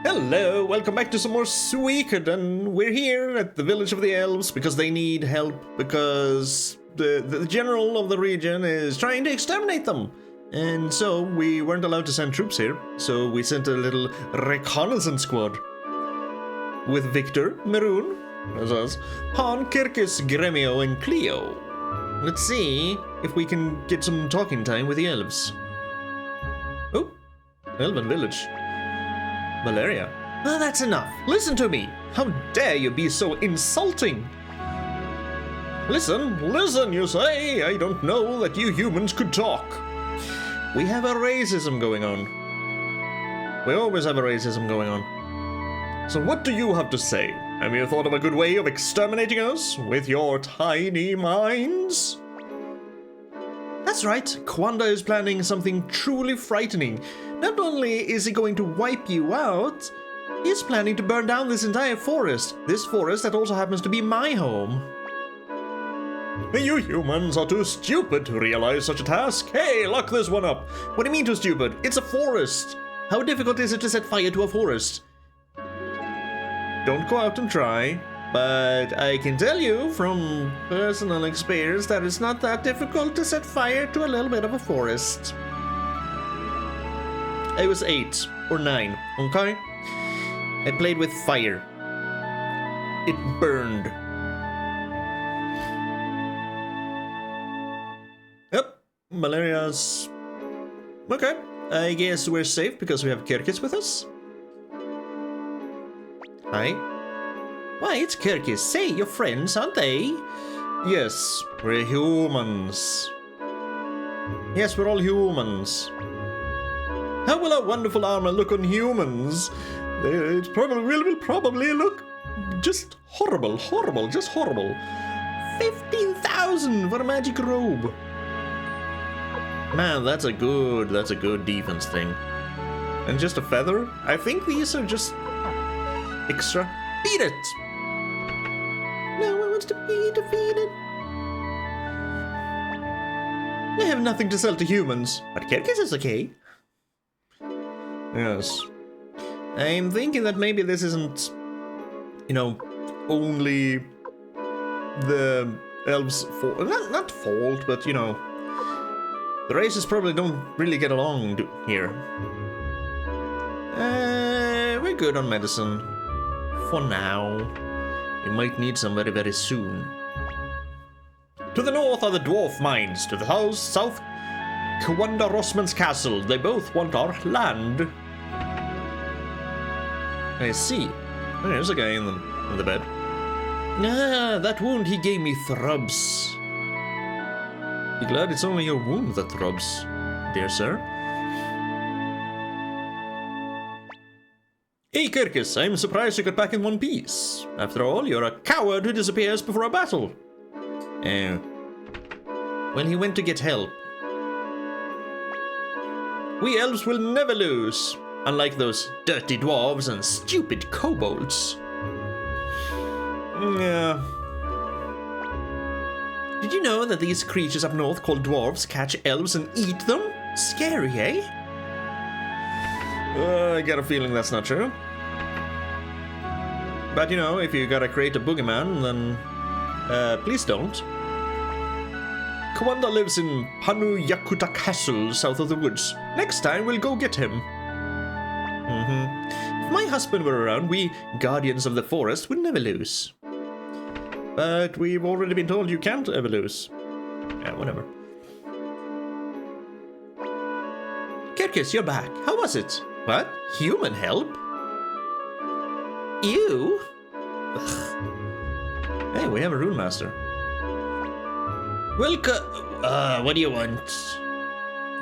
Hello, welcome back to some more Suikoden. We're here at the village of the Elves because they need help because the general of the region is trying to exterminate them. And so we weren't allowed to send troops here, so we sent a little reconnaissance squad. With Victor, Maroon, as us, Han, Kirkus, Gremio, and Cleo. Let's see if we can get some talking time with the Elves. Oh, Elven village. Valeria. Oh, that's enough. Listen to me. How dare you be so insulting? Listen, you say. I don't know that you humans could talk. We have a racism going on. We always have a racism going on. So what do you have to say? Have you thought of a good way of exterminating us with your tiny minds? That's right. Kwanda is planning something truly frightening. Not only is he going to wipe you out, he's planning to burn down this entire forest. This forest that also happens to be my home. You humans are too stupid to realize such a task. Hey, lock this one up. What do you mean too stupid? It's a forest. How difficult is it to set fire to a forest? Don't go out and try, but I can tell you from personal experience that it's not that difficult to set fire to a little bit of a forest. I was 8 or 9, okay? I played with fire. It burned. Yep, malaria's... Okay, I guess we're safe because we have Kirkus with us. Hi. Why, it's Kirkus. Say, your friends, aren't they? Yes, we're humans. Yes, we're all humans. How will our wonderful armor look on humans? It probably will probably look just horrible, just horrible. 15,000 for a magic robe. Man, that's a good defense thing. And just a feather? I think these are just extra. Beat it! No one wants to be defeated. I have nothing to sell to humans, but Kirkus is okay. Yes. I'm thinking that maybe this isn't, you know, only the elves' fault. Not fault, but, you know, the races probably don't really get along here. We're good on medicine. For now. We might need some very, very soon. To the north are the dwarf mines. To the south, Kwanda Rossman's castle. They both want our land. I see. Oh, there's a guy in the bed. Ah, that wound he gave me throbs. Be glad it's only your wound that throbs, dear sir. Hey Kirkus, I'm surprised you got back in one piece. After all, you're a coward who disappears before a battle. Well, he went to get help. We elves will never lose. Unlike those dirty dwarves and stupid kobolds. Yeah. Did you know that these creatures up north called dwarves catch elves and eat them? Scary, eh? I got a feeling that's not true. But you know, if you gotta create a boogeyman, then please don't. Kwanda lives in Pannu Yakuta Castle, south of the woods. Next time we'll go get him. If my husband were around, we guardians of the forest would never lose. But we've already been told you can't ever lose. Yeah, whatever. Kirkus, you're back. How was it? What? Human help? You? Ugh. Hey, we have a rune master. Welcome. What do you want?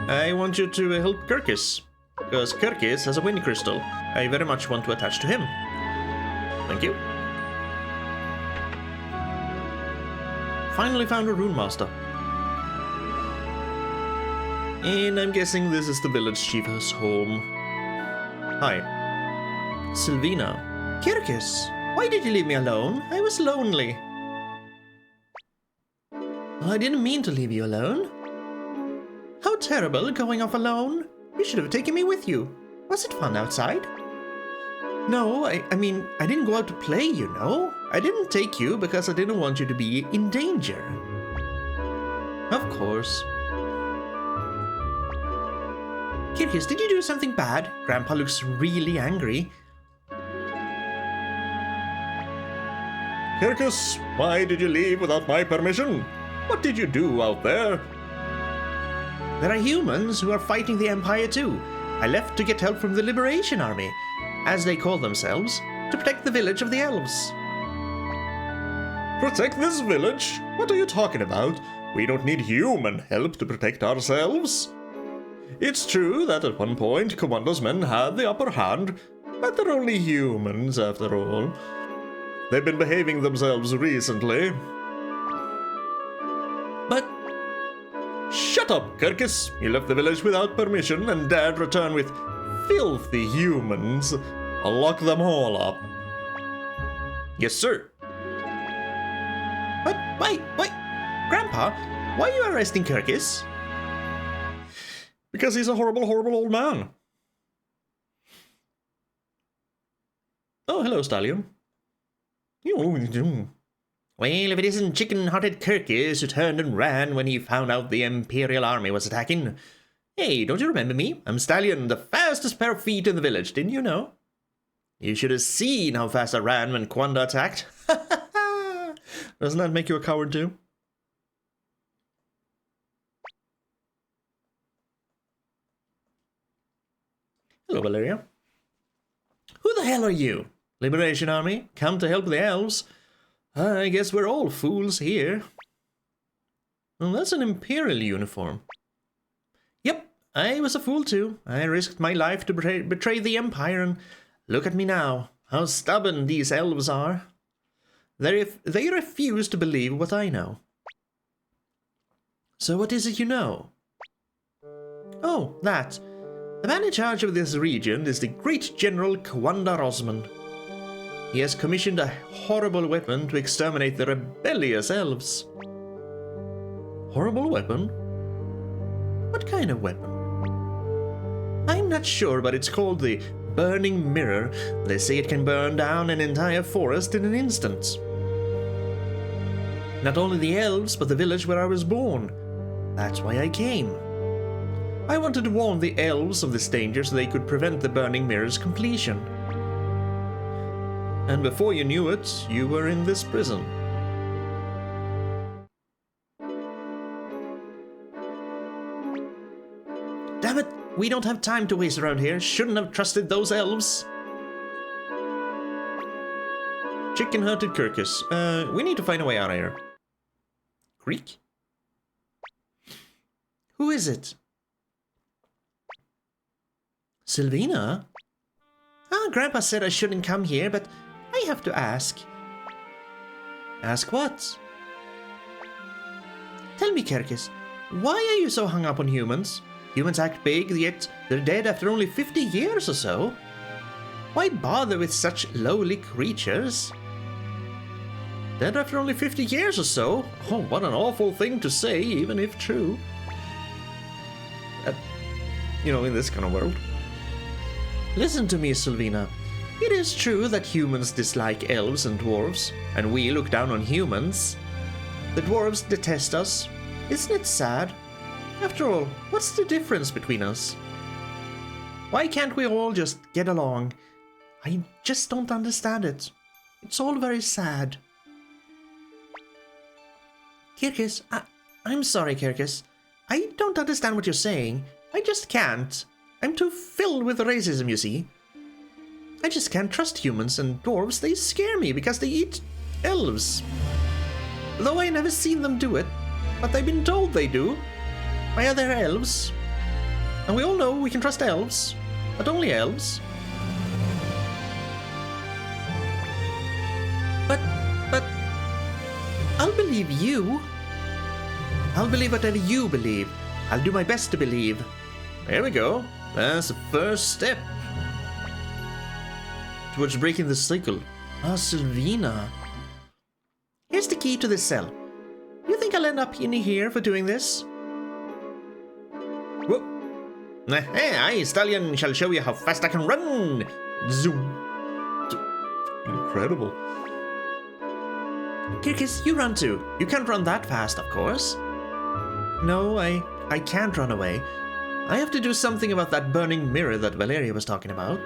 I want you to help Kirkus. Because Kirkus has a wind crystal. I very much want to attach to him. Thank you. Finally found a rune master. And I'm guessing this is the village chief's home. Hi. Sylvina. Kirkus, why did you leave me alone? I was lonely. I didn't mean to leave you alone. How terrible going off alone. You should have taken me with you. Was it fun outside? No, I mean, I didn't go out to play, you know. I didn't take you because I didn't want you to be in danger. Of course. Kirkis, did you do something bad? Grandpa looks really angry. Kirkis, why did you leave without my permission? What did you do out there? There are humans who are fighting the Empire too. I left to get help from the Liberation Army, as they call themselves, to protect the village of the Elves. Protect this village? What are you talking about? We don't need human help to protect ourselves. It's true that at one point Commando's men had the upper hand, but they're only humans after all. They've been behaving themselves recently. But... Shut up, Kirkis! You left the village without permission and dared return with filthy humans. I'll lock them all up. Yes, sir. What? Wait. Grandpa, why are you arresting Kirkis? Because he's a horrible, horrible old man. Oh, hello, Stallion. Well, if it isn't chicken-hearted Kirkis who turned and ran when he found out the Imperial army was attacking. Hey, don't you remember me? I'm Stallion, the fastest pair of feet in the village, didn't you know? You should have seen how fast I ran when Kwanda attacked. Doesn't that make you a coward too? Hello, Valeria. Who the hell are you? Liberation Army? Come to help the elves? I guess we're all fools here. Well, that's an Imperial uniform. Yep, I was a fool too. I risked my life to betray the Empire, and look at me now. How stubborn these elves are. They refuse to believe what I know. So what is it you know? Oh, that. The man in charge of this region is the great General Kwanda Rosman. He has commissioned a horrible weapon to exterminate the rebellious elves. Horrible weapon? What kind of weapon? I'm not sure, but it's called the Burning Mirror. They say it can burn down an entire forest in an instant. Not only the elves, but the village where I was born. That's why I came. I wanted to warn the elves of this danger so they could prevent the Burning Mirror's completion. And before you knew it, you were in this prison. Damn it! We don't have time to waste around here. Shouldn't have trusted those elves. Chicken-hearted Kirkis. We need to find a way out of here. Greek? Who is it? Sylvina? Ah, Grandpa said I shouldn't come here, but I have to ask. Ask what? Tell me, Kirkis, why are you so hung up on humans? Humans act big, yet they're dead after only 50 years or so. Why bother with such lowly creatures? Dead after only 50 years or so? Oh, what an awful thing to say, even if true. You know, in this kind of world. Listen to me, Sylvina. It is true that humans dislike elves and dwarves, and we look down on humans. The dwarves detest us. Isn't it sad? After all, what's the difference between us? Why can't we all just get along? I just don't understand it. It's all very sad. Kirkis, I'm sorry, Kirkis. I don't understand what you're saying. I just can't. I'm too filled with racism, you see. I just can't trust humans, and dwarves, they scare me because they eat elves. Though I never seen them do it, but I've been told they do. By other elves. And we all know we can trust elves, but only elves. But, I'll believe you. I'll believe whatever you believe. I'll do my best to believe. There we go. That's the first step towards breaking the cycle. Ah, Sylvina. Here's the key to this cell. You think I'll end up in here for doing this? Whoop. I, Stallion, shall show you how fast I can run. Zoom. Incredible. Kirkis, you run too. You can't run that fast, of course. No, I can't run away. I have to do something about that burning mirror that Valeria was talking about.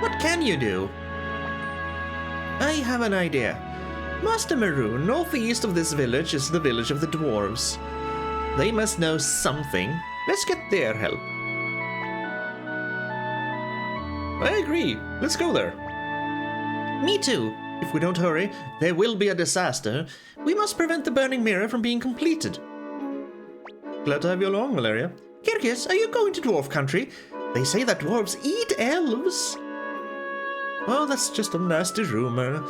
What can you do? I have an idea. Master Maroon, northeast of this village is the village of the Dwarves. They must know something. Let's get their help. I agree. Let's go there. Me too. If we don't hurry, there will be a disaster. We must prevent the burning mirror from being completed. Glad to have you along, Valeria. Kirkis, are you going to dwarf country? They say that dwarves eat elves. Oh, that's just a nasty rumor.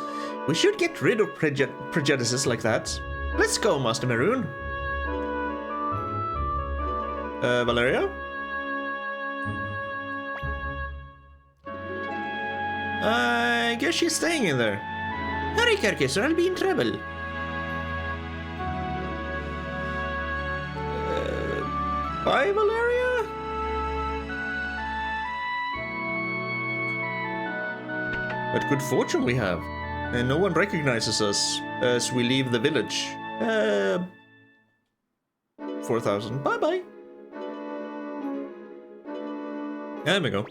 We should get rid of prejudices like that. Let's go, Master Maroon. Valeria? I guess she's staying in there. Hurry, Kirkis, or I'll be in trouble. Bye, Valeria? What good fortune we have. And no one recognizes us as we leave the village. 4,000. Bye-bye. There we go.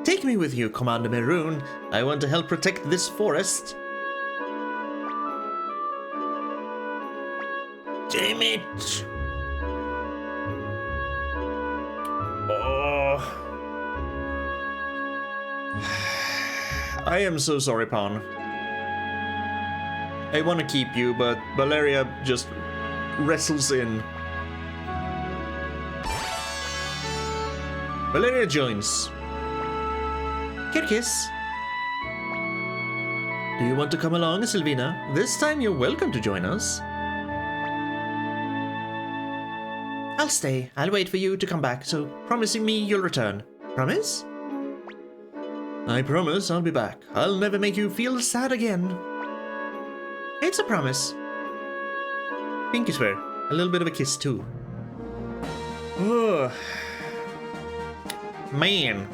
Take me with you, Commander Maroon. I want to help protect this forest. Damn it! Oh. I am so sorry, Pan. I want to keep you, but Valeria just wrestles in. Valeria joins. Kirkis. Do you want to come along, Sylvina? This time you're welcome to join us. I'll stay. I'll wait for you to come back, so promising me you'll return. Promise? I promise I'll be back. I'll never make you feel sad again. It's a promise. Pinky swear. A little bit of a kiss too. Oh. Man.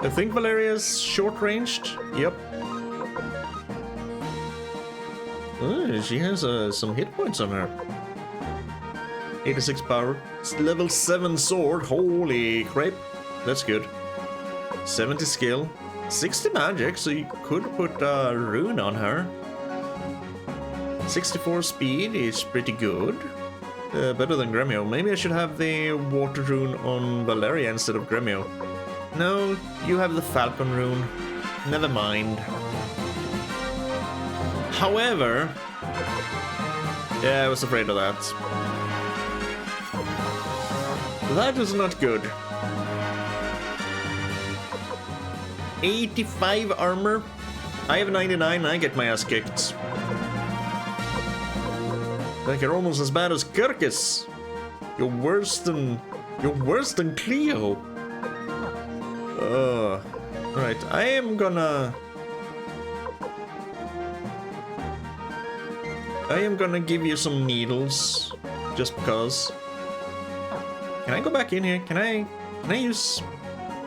I think Valeria's short-ranged. Yep. Oh, she has some hit points on her. 86 power. Level 7 sword. Holy crap. That's good. 70 skill. 60 magic, so you could put a rune on her. 64 speed is pretty good. Better than Gremio. Maybe I should have the water rune on Valeria instead of Gremio. No, you have the Falcon rune. Never mind. However... yeah, I was afraid of that. That is not good. 85 armor. I have 99, I get my ass kicked. Like you're almost as bad as Kirkis. You're worse than Cleo. Right, I am gonna give you some needles, just because. Can I go back in here? Can I use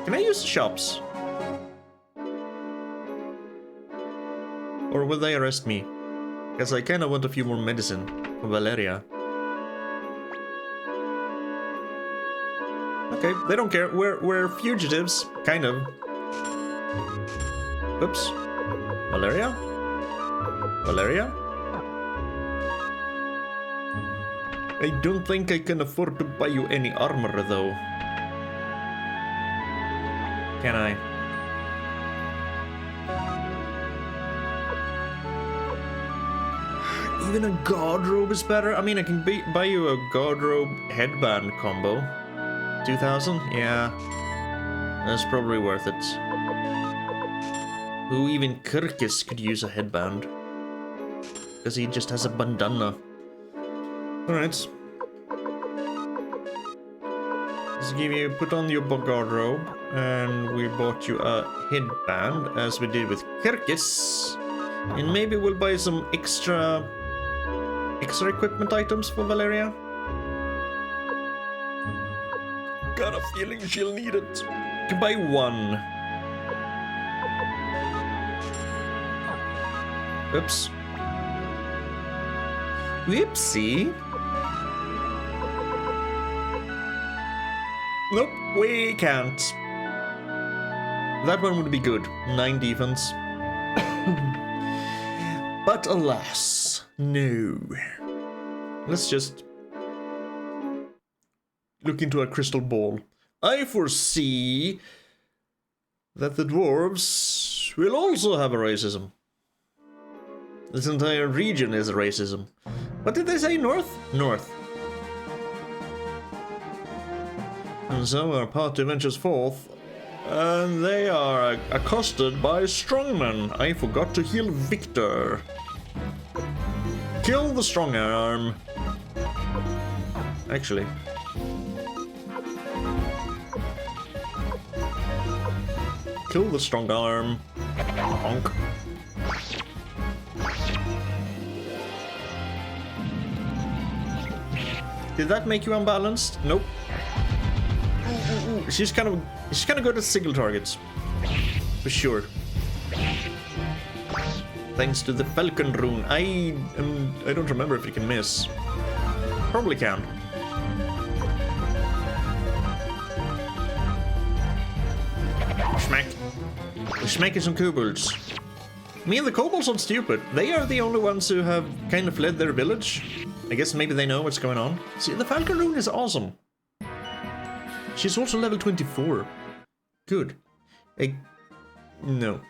the shops? Or will they arrest me? Because I kind of want a few more medicine for Valeria. Okay, they don't care. We're fugitives, kind of. Oops. Valeria? Valeria? I don't think I can afford to buy you any armor, though. Can I? Even a guard robe is better? I mean, I can buy you a guard robe headband combo. 2,000? Yeah. That's probably worth it. Who even Kirkis could use a headband? Because he just has a bandana. Alright. Let's give you, put on your guard robe, and we bought you a headband, as we did with Kirkis. And maybe we'll buy some extra equipment items for Valeria. Got a feeling she'll need it. You can buy one. Oops. Whoopsie. Nope, we can't. That one would be good. 9 defense. But alas, no. Let's just look into a crystal ball. I foresee that the dwarves will also have a racism. This entire region is a racism. What did they say? North? North. And so our party ventures forth, and they are accosted by strongmen. I forgot to heal Victor. Kill the strong arm. Actually. Kill the strong arm. Honk. Did that make you unbalanced? Nope. She's kind of good at single targets. For sure. Thanks to the Falcon rune. I don't remember if you can miss. Probably can. Smack. We're smacking some kobolds. Me and the kobolds aren't stupid. They are the only ones who have kind of fled their village. I guess maybe they know what's going on. See, the Falcon rune is awesome. She's also level 24. Good. No.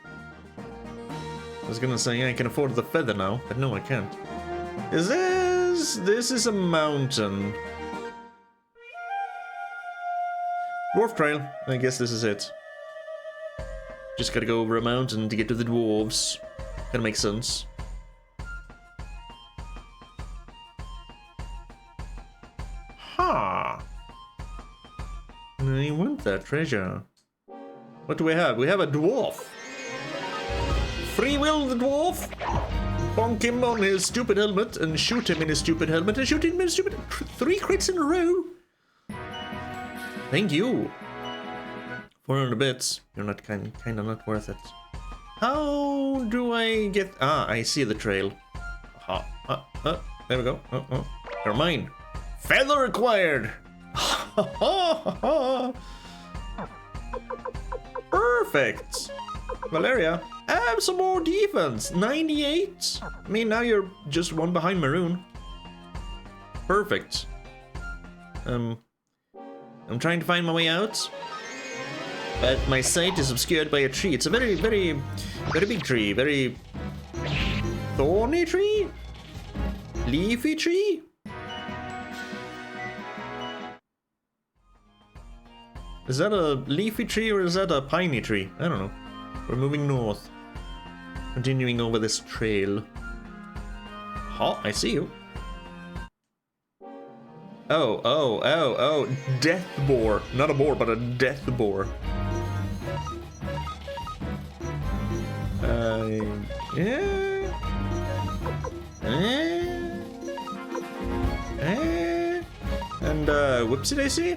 I was gonna say I can afford the feather now, but no, I can't. This is a mountain. Dwarf trail. I guess this is it. Just gotta go over a mountain to get to the dwarves. Kinda makes sense. Ha! I want that treasure. What do we have? We have a dwarf. Free will the dwarf. Bonk him on his stupid helmet and shoot him in his stupid helmet and shoot him in his stupid... 3 crits in a row. Thank you. 400 bits. You're not kind of not worth it. How do I get... Ah, I see the trail. There we go. You're mine. Feather acquired. Perfect. Valeria, have some more defense. 98. I mean, now you're just 1 behind Maroon. Perfect. I'm trying to find my way out, but my sight is obscured by a tree. It's a very, very, very big tree. Very thorny tree? Leafy tree? Is that a leafy tree or is that a piney tree? I don't know. We're moving north. Continuing over this trail. Oh, I see you. Oh. Death boar. Not a boar, but a death boar. Yeah. And, whoopsie daisy?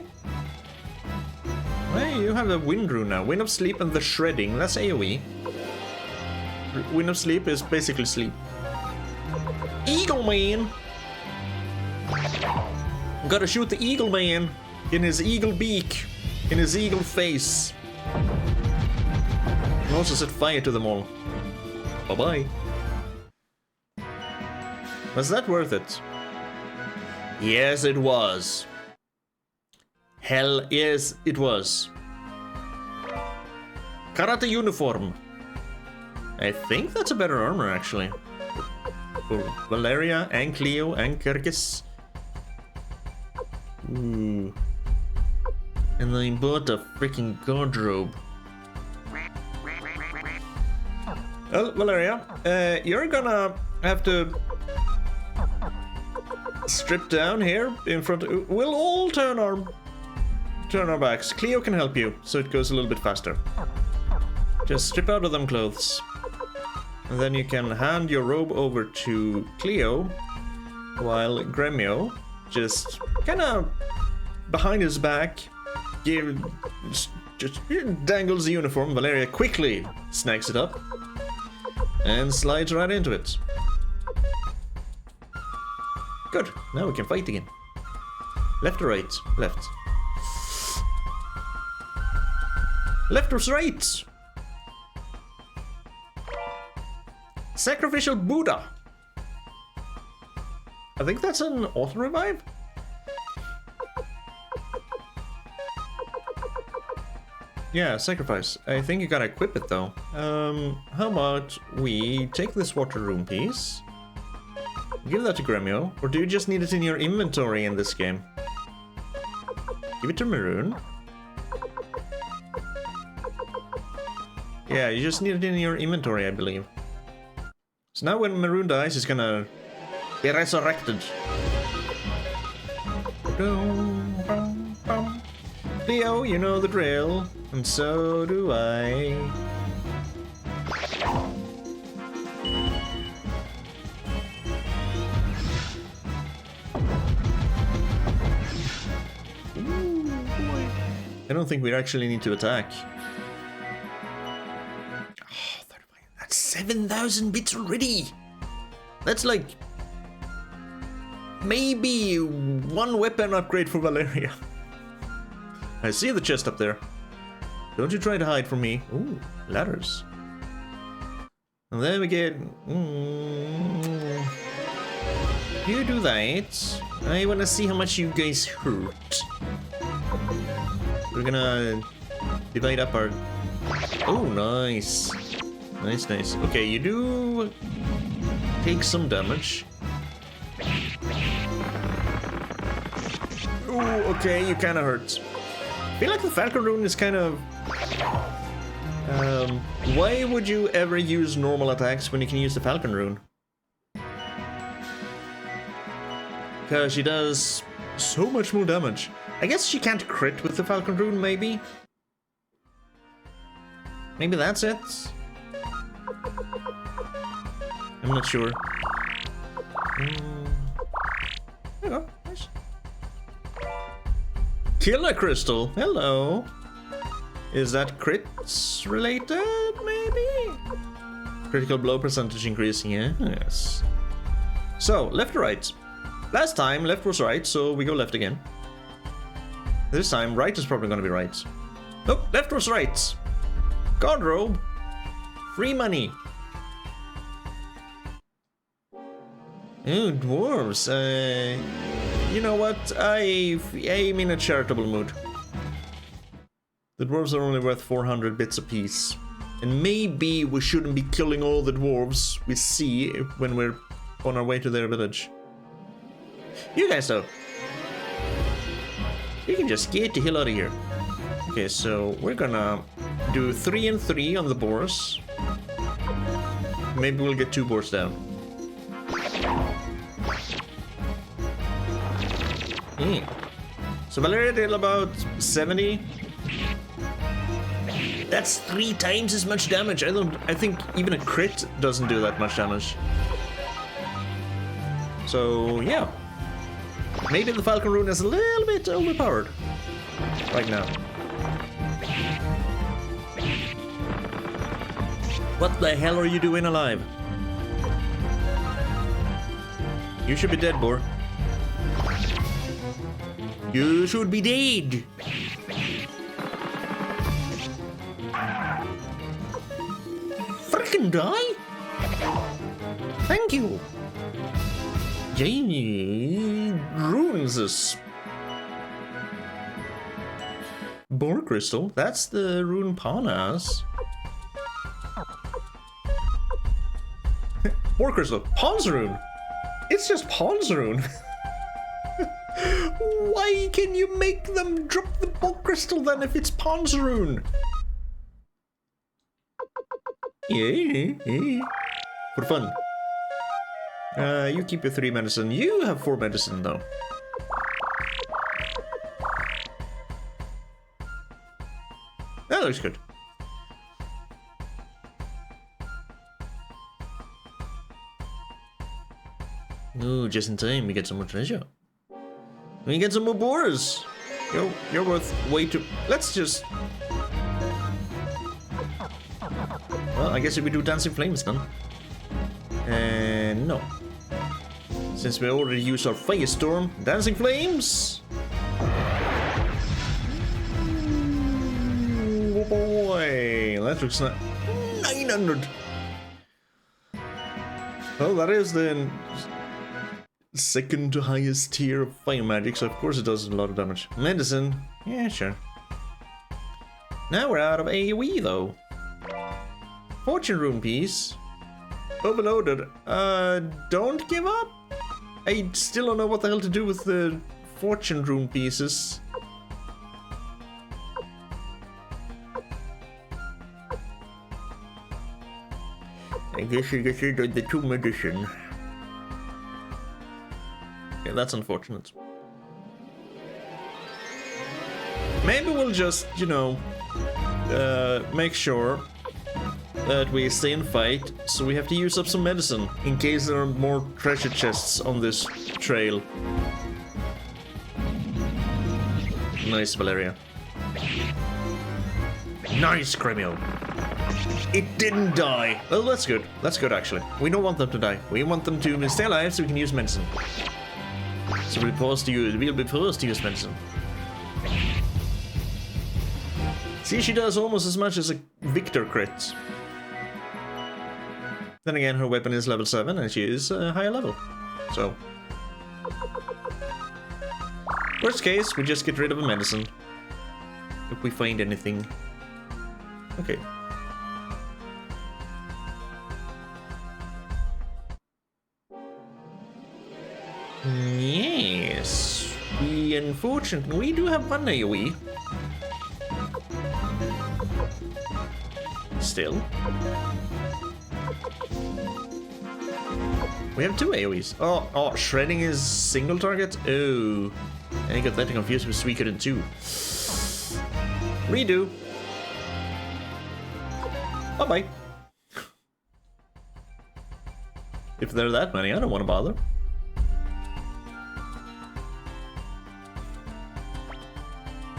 Hey, you have a wind rune now. Wind of sleep and the shredding. That's AoE. Wind of sleep is basically sleep. Eagle man! Gotta shoot the eagle man in his eagle beak, in his eagle face. And also set fire to them all. Bye-bye. Was that worth it? Yes, it was. Hell yes, it was. Karate uniform. I think that's a better armor, actually. For Valeria and Cleo and Kirkis. Ooh. And I bought a freaking guardrobe. Well, Valeria, you're gonna have to strip down here in front of... We'll all turn our backs. Cleo can help you, so it goes a little bit faster. Just strip out of them clothes. And then you can hand your robe over to Cleo, while Gremio just kinda behind his back just dangles the uniform. Valeria quickly snags it up. And slides right into it. Good, now we can fight again. Left or right? Left. Left or right? Sacrificial Buddha. I think that's an auto-revive? Yeah, sacrifice. I think you gotta equip it though. How about we take this water room piece, give that to Gremio, or do you just need it in your inventory in this game? Give it to Maroon. Yeah, you just need it in your inventory, I believe. So now when Maroon dies, he's gonna be resurrected. Leo, you know the drill, and so do I. Ooh, boy. I don't think we actually need to attack. Oh, 35. That's 7,000 bits already. That's like maybe one weapon upgrade for Valeria. I see the chest up there. Don't you try to hide from me. Ooh, ladders. And then we get... You do that. I wanna see how much you guys hurt. We're gonna divide up our... Oh, nice. Nice, nice. Okay, you do take some damage. Ooh, okay, you kinda hurt. I feel like the Falcon Rune is kind of... why would you ever use normal attacks when you can use the Falcon Rune? Because she does so much more damage. I guess she can't crit with the Falcon Rune, maybe? Maybe that's it? I'm not sure. There you go, nice. Killer Crystal, hello. Is that crits related, maybe? Critical blow percentage increasing, yeah? Yes. So, left or right? Last time, left was right, so we go left again. This time, right is probably gonna be right. Nope, left was right. God robe. Free money. Oh, dwarves. You know what? I'm in a charitable mood. The dwarves are only worth 400 bits apiece. And maybe we shouldn't be killing all the dwarves we see when we're on our way to their village. You guys though. You can just get the hell out of here. Okay, so we're gonna do 3 and 3 on the boars. Maybe we'll get 2 boars down. So Valeria did about 70. That's 3 times as much damage. I think even a crit doesn't do that much damage. So yeah. Maybe the Falcon Rune is a little bit overpowered right now. What the hell are you doing alive? You should be dead, boar. You should be dead. Frickin' die? Thank you. Jamie ruins us. Boar crystal? That's the rune Pawn has. Boar crystal. Pawn's rune. It's just Pawn's rune. Why can you make them drop the boar crystal then if it's Pawn's rune? Yeah. For fun. You keep your 3 medicine. You have 4 medicine though. That looks good. Ooh, just in time we get some more treasure. We get some more boars. You're worth way too... Let's just... Well, I guess if we do Dancing Flames then. No. Since we already used our Firestorm, Dancing Flames. Oh boy, that looks not 900. Well, that is the second to highest tier of fire magic, so of course it does a lot of damage. Medicine, yeah, sure. Now we're out of AoE though. Fortune rune piece. Overloaded. Don't give up. I still don't know what the hell to do with the fortune rune pieces. I guess you get rid of the 2 medicine. Yeah, that's unfortunate. Maybe we'll just, you know, make sure that we stay and fight, so we have to use up some medicine in case there are more treasure chests on this trail. Nice, Valeria. Nice, Cremio. It didn't die. Well, that's good. That's good, actually. We don't want them to die. We want them to stay alive so we can use medicine. So we'll be forced to use medicine. See, she does almost as much as a Victor crit. Then again, her weapon is level 7 and she is a higher level. So, worst case, we just get rid of a medicine. If we find anything. Okay. Yes. We do have one AoE. Still. We have 2 AoEs. Oh, shredding is single target? Oh. And I got that confused with Suikoden 2. Redo. Bye-bye. If there are that many, I don't want to bother.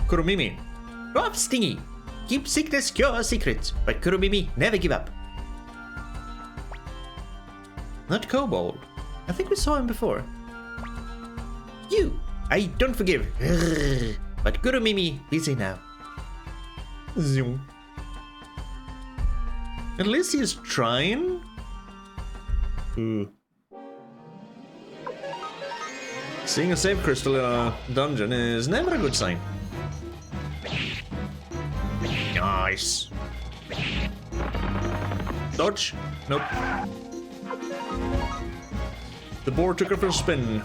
Kurumimi. Drop Stingy. Keep sickness cure a secret, but Kurumimi never give up. Not Kobold. I think we saw him before. You! I don't forgive. But Kurumimi, busy now. Zoom. At least he's trying. Seeing a save crystal in a dungeon is never a good sign. Nice. Dodge? Nope. The boar took her for a spin.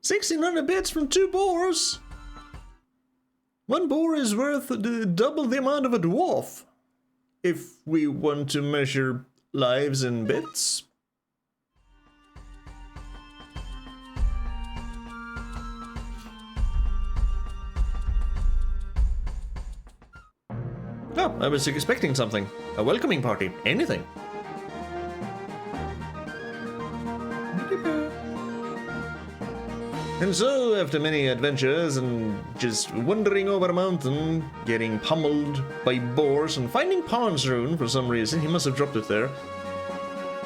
$1,600 bits from 2 boars. 1 boar is worth double the amount of a dwarf. If we want to measure lives in bits. Oh, I was expecting something. A welcoming party. Anything. And so, after many adventures and just wandering over a mountain, getting pummeled by boars and finding Pawn's rune for some reason, he must have dropped it there,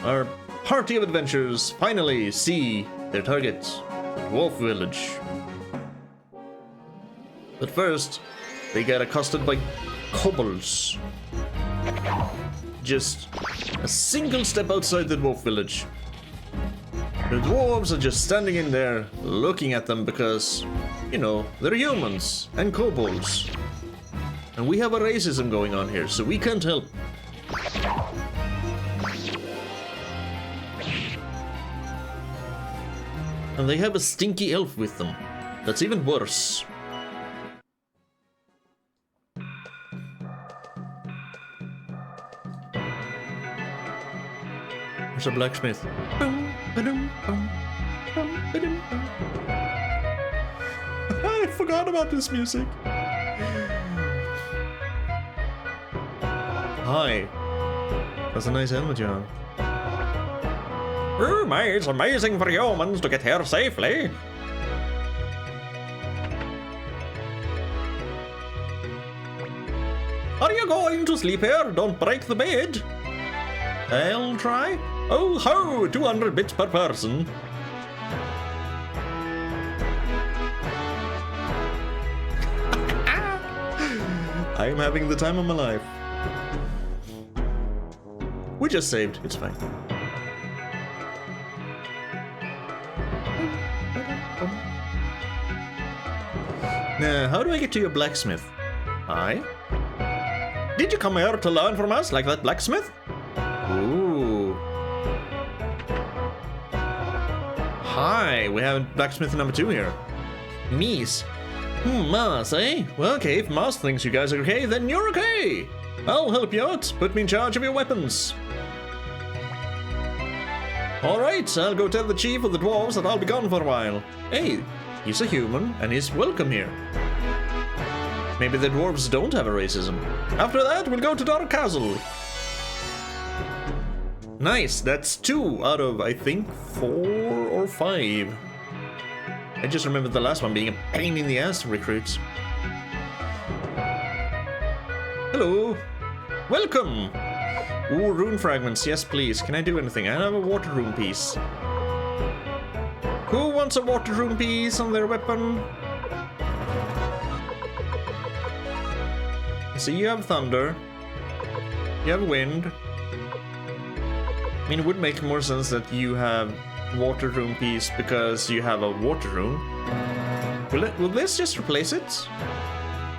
our party of adventurers finally see their target, the Dwarf Village. But first, they get accosted by kobolds. Just a single step outside the Dwarf Village. The dwarves are just standing in there, looking at them because, you know, they're humans and kobolds. And we have a racism going on here, so we can't help. And they have a stinky elf with them. That's even worse. There's a blacksmith. I forgot about this music. Hi. That's a nice helmet you have. It's amazing for humans to get here safely. Are you going to sleep here? Don't break the bed. I'll try. Oh ho! 200 bits per person. I'm having the time of my life. We just saved. It's fine. Now, how do I get to your blacksmith? Hi? Did you come here to learn from us like that blacksmith? Ooh. Hi, we have blacksmith number 2 here. Mies. Mars, eh? Well, okay, if Mars thinks you guys are okay, then you're okay. I'll help you out. Put me in charge of your weapons. Alright, I'll go tell the chief of the dwarves that I'll be gone for a while. Hey, he's a human, and he's welcome here. Maybe the dwarves don't have a racism. After that, we'll go to Dark Castle. Nice, that's 2 out of, I think, 4 or 5. I just remember the last one being a pain in the ass to recruit. Hello. Welcome. Ooh, rune fragments. Yes, please. Can I do anything? I have a water rune piece. Who wants a water rune piece on their weapon? So you have thunder. You have wind. I mean, it would make more sense that you have water rune piece because you have a water rune. Will this just replace it?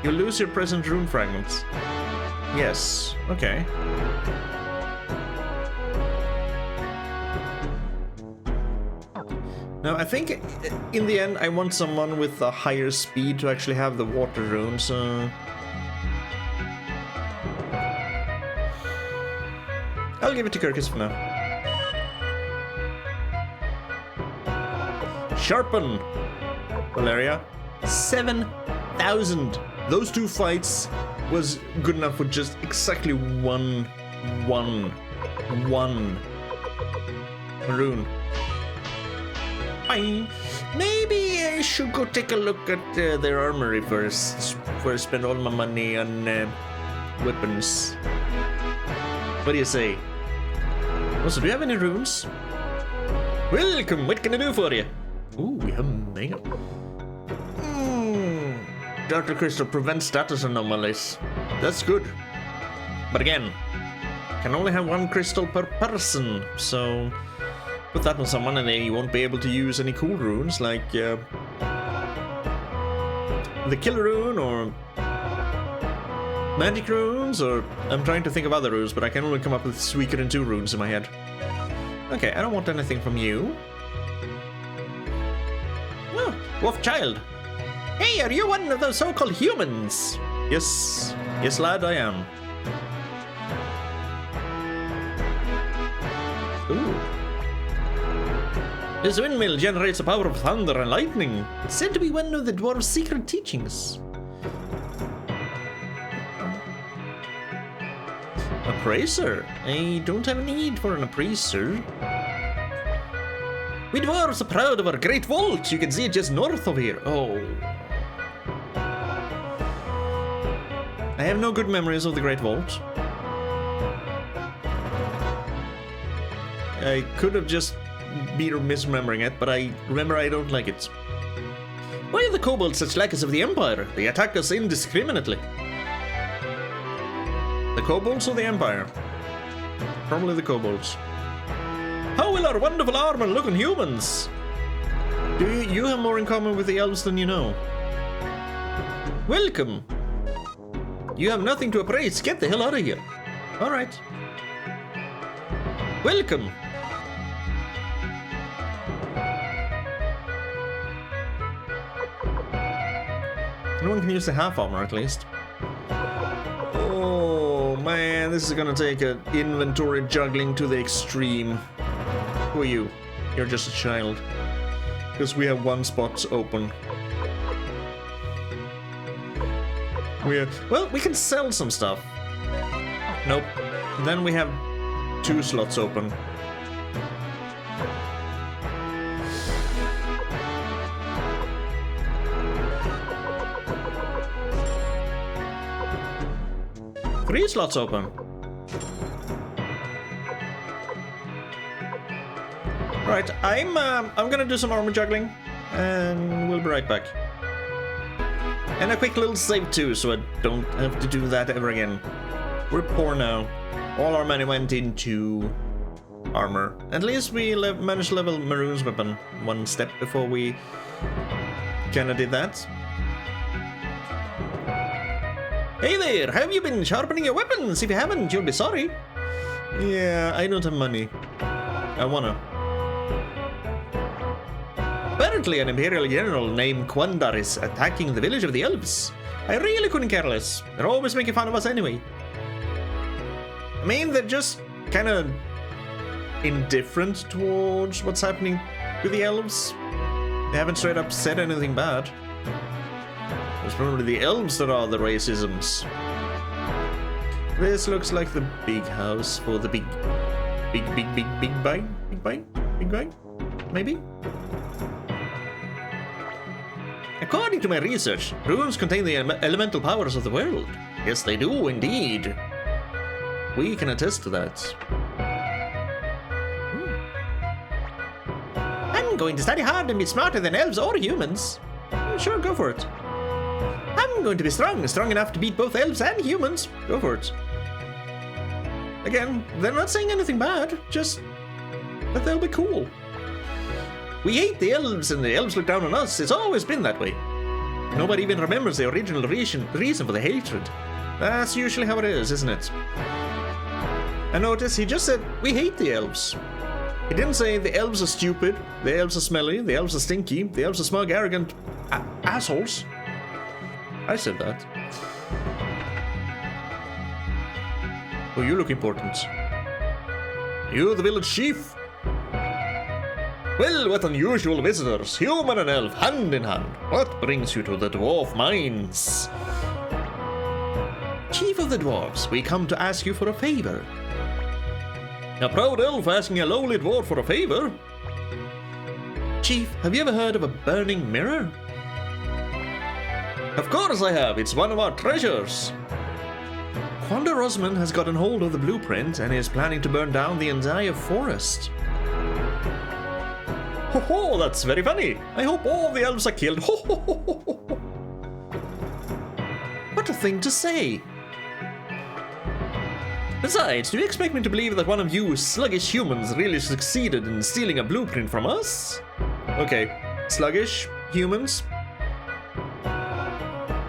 You'll lose your present rune fragments. Yes. Okay. Now, I think in the end I want someone with a higher speed to actually have the water rune, so... I'll give it to Kirkus for now. Sharpen! Valeria. 7,000! Those 2 fights was good enough for just exactly one rune. Maybe I should go take a look at their armory first, before I spend all my money on weapons. What do you say? Also, do you have any runes? Welcome, what can I do for you? Ooh, we have mega. Darker crystal prevents status anomalies. That's good. But again, can only have 1 crystal per person, so put that on someone and they won't be able to use any cool runes like the killer rune or magic runes, or I'm trying to think of other runes, but I can only come up with Suikoden 2 runes in my head. Okay, I don't want anything from you. Oh, Wolf Child. Hey, are you one of those so-called humans? Yes. Yes, lad, I am. Ooh. This windmill generates the power of thunder and lightning. It's said to be one of the dwarves' secret teachings. Appraiser? I don't have a need for an appraiser. We dwarves are proud of our great vault. You can see it just north of here. Oh. I have no good memories of the Great Vault. I could have just been misremembering it, but I remember I don't like it. Why are the kobolds such lackers of the Empire? They attack us indiscriminately. The kobolds or the Empire? Probably the kobolds. How will our wonderful armor look on humans? Do you have more in common with the elves than you know? Welcome! You have nothing to appraise. Get the hell out of here. Alright. Welcome! No one can use the half armor at least. Oh man, this is gonna take an inventory juggling to the extreme. Who are you? You're just a child. Because we have 1 spot open. Well, we can sell some stuff. Nope. Then we have 2 slots open. 3 slots open. Right, I'm gonna do some armor juggling, and we'll be right back. And a quick little save too, so I don't have to do that ever again. We're poor now. All our money went into armor. At least we managed to level Maroon's weapon one step before we kinda did that. Hey there, have you been sharpening your weapons? If you haven't, you'll be sorry. Yeah, I don't have money. I wanna. Apparently an Imperial general named Quandar is attacking the village of the Elves. I really couldn't care less. They're always making fun of us anyway. I mean, they're just kind of indifferent towards what's happening with the Elves. They haven't straight up said anything bad. It's probably the Elves that are the racisms. This looks like the big house for the big bang? Maybe? According to my research, runes contain the elemental powers of the world. Yes, they do, indeed. We can attest to that. I'm going to study hard and be smarter than elves or humans. Sure, go for it. I'm going to be strong enough to beat both elves and humans. Go for it. Again, they're not saying anything bad, just that they'll be cool. We hate the elves and the elves look down on us. It's always been that way. Nobody even remembers the original reason for the hatred. That's usually how it is, isn't it? And notice he just said, we hate the elves. He didn't say the elves are stupid, the elves are smelly, the elves are stinky, the elves are smug, arrogant assholes. I said that. Oh, you look important. You the village chief? Well, what unusual visitors, human and elf, hand in hand. What brings you to the dwarf mines? Chief of the dwarves, we come to ask you for a favor. A proud elf asking a lowly dwarf for a favor? Chief, have you ever heard of a burning mirror? Of course I have, it's one of our treasures. Quandar Osman has gotten hold of the blueprint and is planning to burn down the entire forest. Ho ho, that's very funny. I hope all the elves are killed. Ho ho ho ho ho. What a thing to say. Besides, do you expect me to believe that one of you sluggish humans really succeeded in stealing a blueprint from us? Okay, sluggish humans.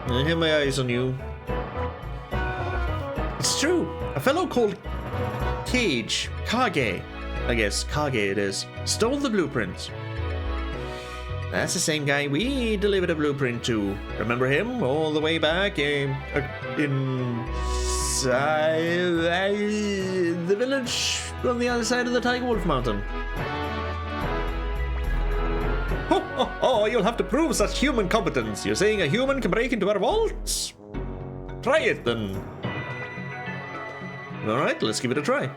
I have my eyes on you. It's true. A fellow called Kage, I guess, Kage it is, stole the blueprint. That's the same guy we delivered a blueprint to. Remember him? All the way back in the village on the other side of the Tiger Wolf Mountain. Oh, you'll have to prove such human competence. You're saying a human can break into our vaults? Try it then. Alright, let's give it a try.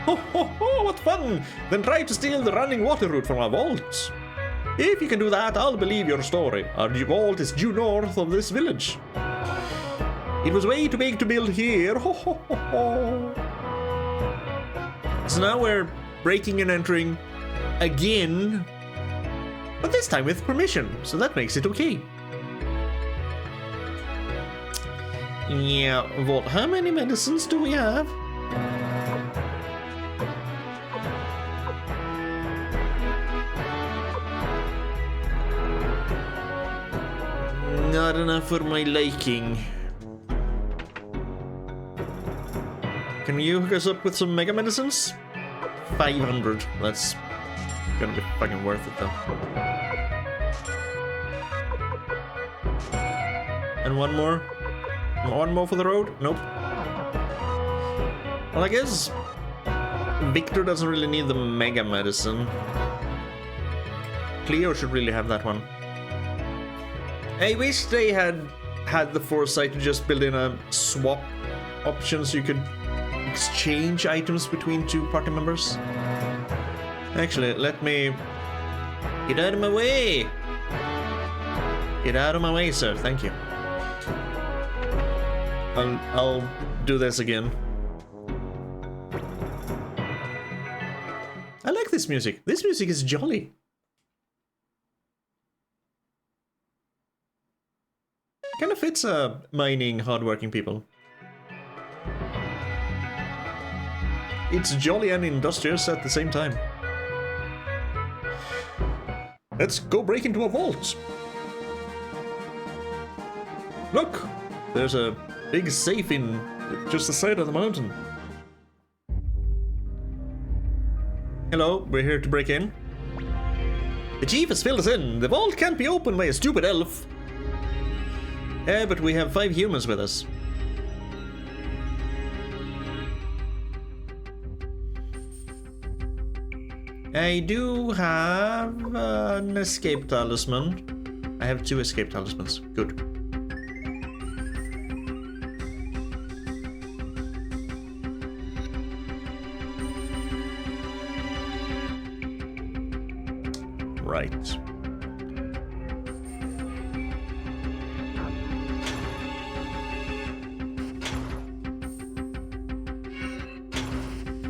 Oh, what fun! Then try to steal the running water route from our vaults. If you can do that, I'll believe your story. Our vault is due north of this village. It was way too big to build here. So now we're breaking and entering again. But this time with permission, so that makes it okay. Yeah, what? How many medicines do we have? Not enough for my liking. Can you hook us up with some mega medicines? 500. That's gonna be fucking worth it though. And one more? One more for the road? Nope. Well, I guess Victor doesn't really need the mega medicine. Cleo should really have that one. I wish they had the foresight to just build in a swap option so you could exchange items between two party members. Actually, let me... Get out of my way! Get out of my way, sir. Thank you. I'll do this again. I like this music. This music is jolly. Kind of fits mining, hardworking people. It's jolly and industrious at the same time. Let's go break into a vault. Look, there's a big safe in just the side of the mountain. Hello, we're here to break in. The chief has filled us in. The vault can't be opened by a stupid elf. Yeah, but we have 5 humans with us. I do have an escape talisman. I have 2 escape talismans. Good. Right.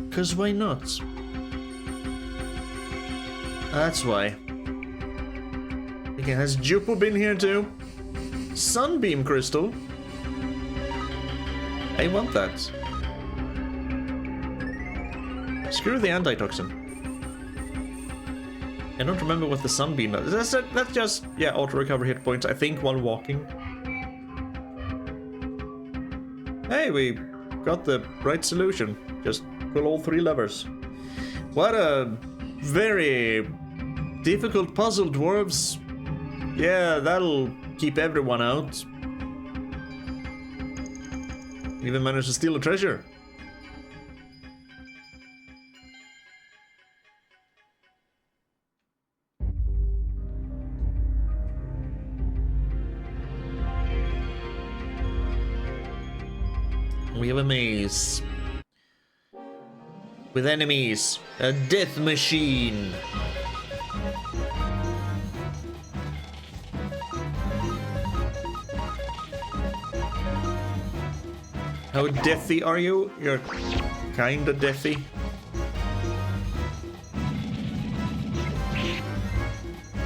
Because why not? That's why. Okay, has Jupo been here too? Sunbeam crystal? I want that. Screw the antitoxin. I don't remember what the sunbeam does. That's just, yeah, auto-recover hit points, I think, while walking. Hey, we got the right solution. Just pull all 3 levers. What a very difficult puzzle, dwarves. Yeah, that'll keep everyone out. Even managed to steal a treasure. We have a maze. With enemies. A death machine. How deathy are you? You're kinda deathy.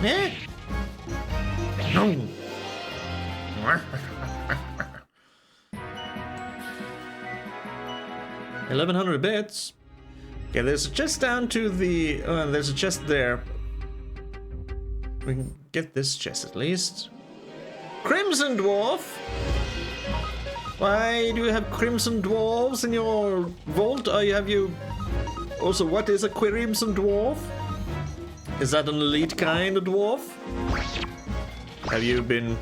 Eh? No. 1100 bits. Okay, there's a chest down to the... there's a chest there. We can get this chest at least. Crimson Dwarf! Why do you have Crimson Dwarves in your vault? Have you... Also, what is a Crimson Dwarf? Is that an elite kind of dwarf? Have you been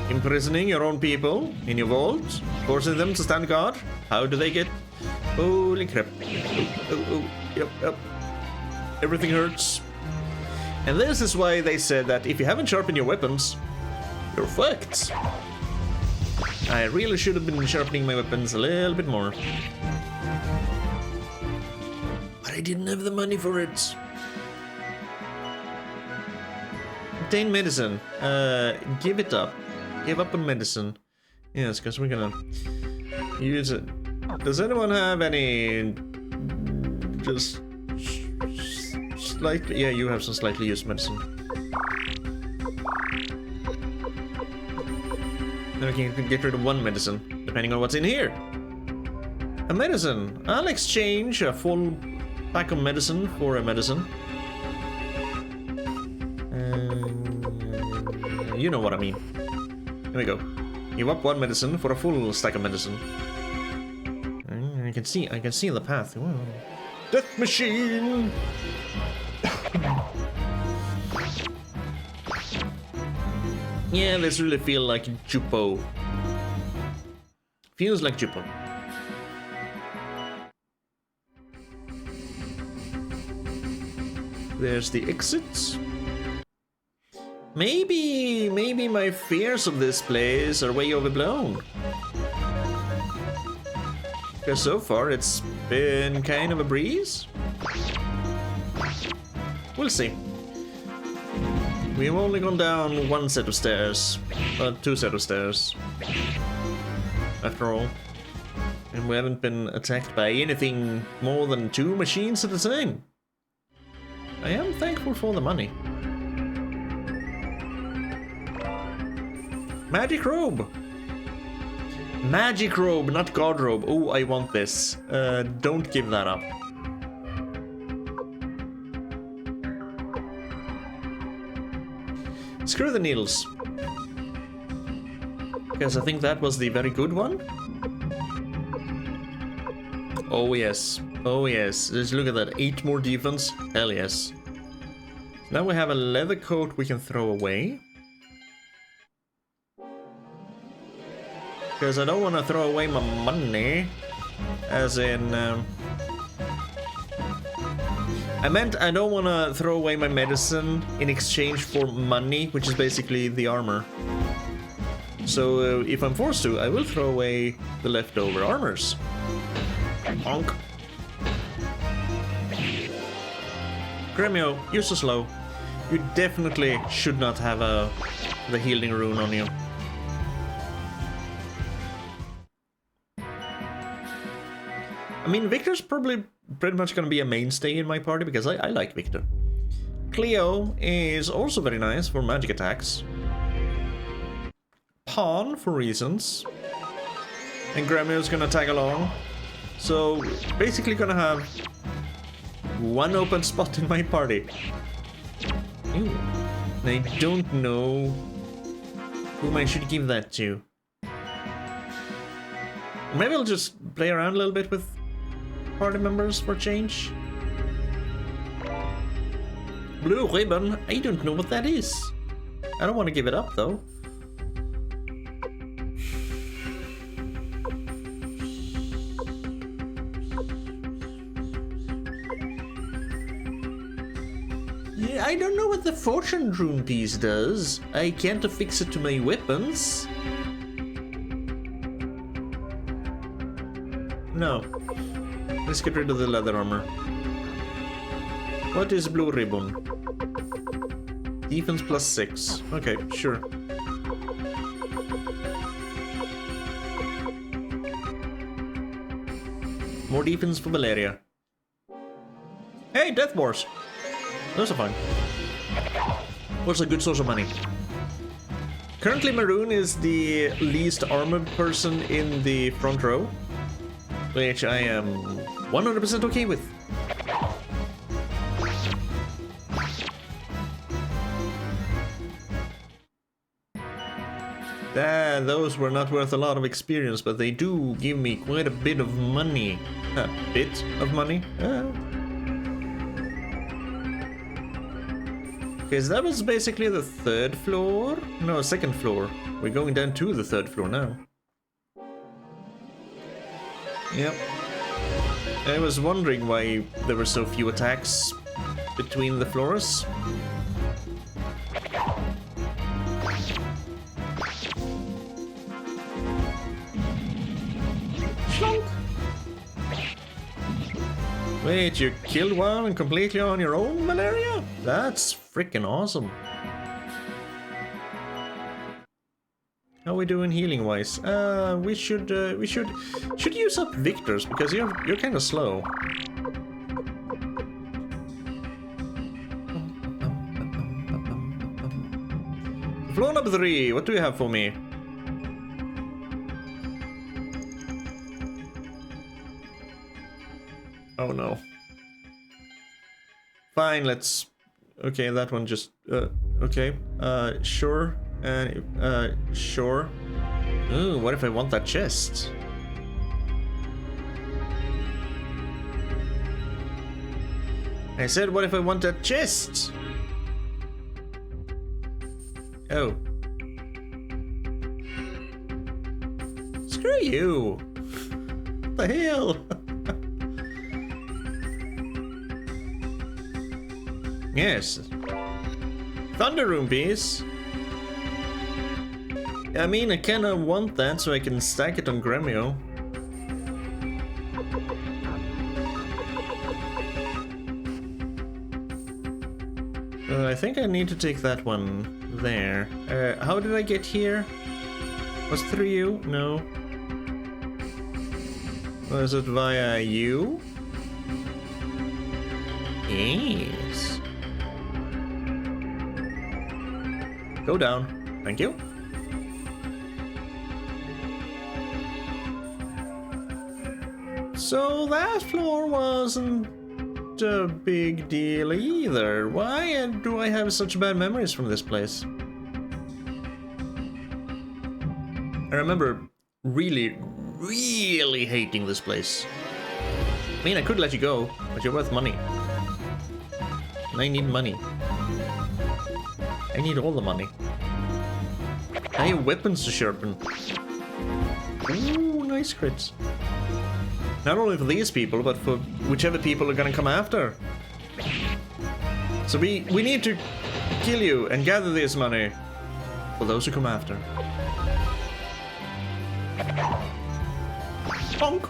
imprisoning your own people in your vault? Forcing them to stand guard? How do they get... Holy crap. Oh, yep. Everything hurts. And this is why they said that if you haven't sharpened your weapons, you're fucked. I really should have been sharpening my weapons a little bit more. But I didn't have the money for it. Obtain medicine. Give it up. Give up on medicine. Yes, because we're gonna use it. Does anyone have any... just... slightly... Yeah, you have some slightly used medicine. Then we can get rid of 1 medicine, depending on what's in here. A medicine. I'll exchange a full pack of medicine for a medicine. You know what I mean. Here we go. Give up 1 medicine for a full stack of medicine. I can see the path. Whoa. Death machine! Yeah, this really feels like Jupo. Feels like Jupo. There's the exit. Maybe my fears of this place are way overblown. Because so far it's been kind of a breeze. We'll see. We've only gone down 1 set of stairs. 2 set of stairs. After all. And we haven't been attacked by anything more than 2 machines at a time. I am thankful for the money. Magic robe! Magic robe, not god robe. Oh, I want this. Don't give that up. Screw the needles. Because I think that was the very good one. Oh yes. Oh yes. Just look at that. 8 more defense. Hell yes. Now we have a leather coat we can throw away. Because I don't want to throw away my money. As in... I meant I don't want to throw away my medicine in exchange for money, which is basically the armor. So if I'm forced to, I will throw away the leftover armors. Honk. Gremio, you're so slow. You definitely should not have the healing rune on you. I mean, Victor's probably pretty much gonna be a mainstay in my party because I like Victor. Cleo is also very nice for magic attacks. Pawn for reasons. And Gremio's gonna tag along. So basically gonna have 1 open spot in my party. Ooh. I don't know whom I should give that to. Maybe I'll just play around a little bit with party members for change. Blue ribbon? I don't know what that is. I don't want to give it up though. Yeah, I don't know what the fortune rune piece does. I can't affix it to my weapons. No. Let's get rid of the leather armor. What is blue ribbon? Defense plus 6. Okay, sure. More defense for Valeria. Hey, Death Wars! Those are fine. What's a good source of money? Currently Maroon is the least armored person in the front row, which I am 100% okay with. Those were not worth a lot of experience, but they do give me quite a bit of money. A bit of money? Okay, so that was basically the 3rd floor? No, 2nd floor. We're going down to the 3rd floor now. Yep. I was wondering why there were so few attacks between the floors. Schlonk! Wait, you killed one completely on your own, Valeria? That's freaking awesome. How are we doing healing wise? We should use up Victor's because you're kind of slow. Floor number 3, what do you have for me? Oh no. Fine, let's... Okay, that one just... okay. Sure. And, sure. Ooh, what if I want that chest? I said, what if I want that chest? Oh. Screw you! What the hell? Yes. Thunder Room piece. I mean, I kinda want that so I can stack it on Gremio. I think I need to take that one there. How did I get here? Was it through you? No. Or is it via you? Yes. Go down. Thank you. So that floor wasn't a big deal either. Why do I have such bad memories from this place? I remember really hating this place. I mean, I could let you go, but you're worth money. And I need money. I need all the money. I have weapons to sharpen. Ooh, nice crits. Not only for these people, but for whichever people are gonna come after. So we need to kill you and gather this money for those who come after. Bonk!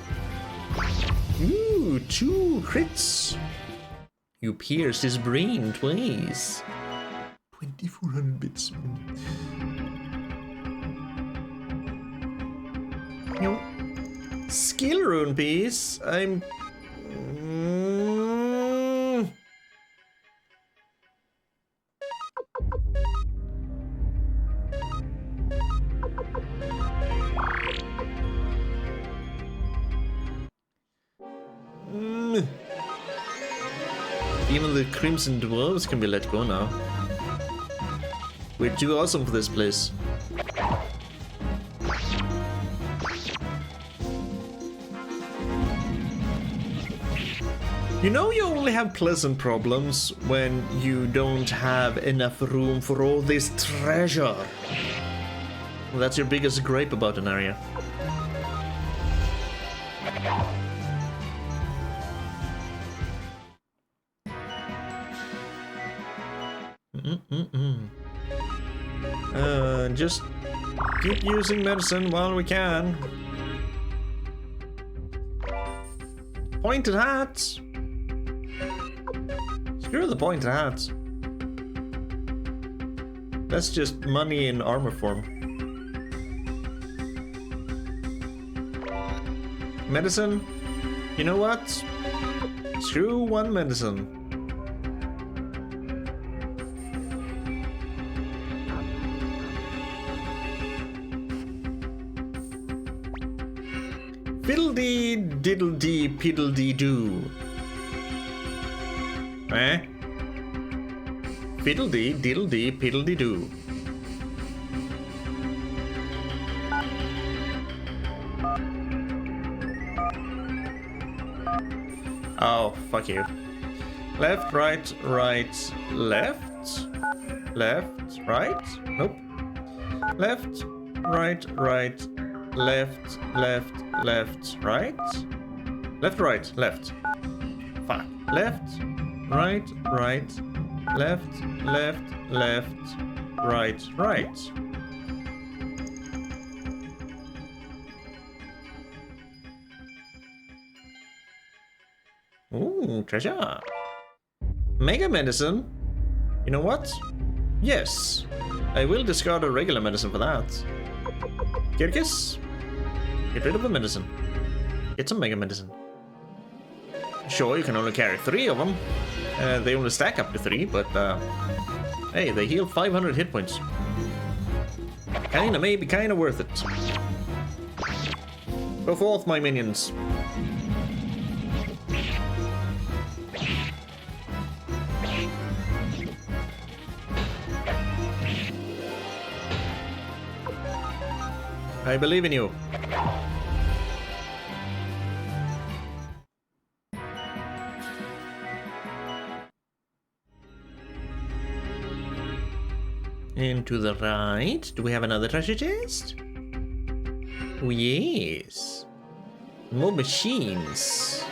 Ooh, 2 crits. You pierced his brain twice. 2400 bits. No. Skill rune piece. I'm. Even the Crimson Dwarves can be let go now. We're too awesome for this place. You know you only have pleasant problems when you don't have enough room for all this treasure. Well, that's your biggest gripe about an area. Just keep using medicine while we can. Pointed hats. Screw the pointed hats. That's just money in armor form. Medicine? You know what? Screw one medicine. Fiddle-dee, diddle-dee, piddle-dee-doo. Eh? Fiddle-dee, diddle-dee, piddle-dee-doo. Oh, fuck you. Left, right, right, left. Left, right? Nope. Left, right, right, left, left, left, right. Left, right, left. Fuck. Left, right, right, left, left, left, right, right. Ooh, treasure. Mega medicine? You know what? Yes. I will discard a regular medicine for that. Kirkis? Get rid of the medicine. Get some mega medicine. Sure, you can only carry 3 of them. They only stack up to 3, but hey, they heal 500 hit points. Kinda, maybe kinda worth it. Go forth, my minions. I believe in you. And to the right, do we have another treasure chest? Oh yes. More machines.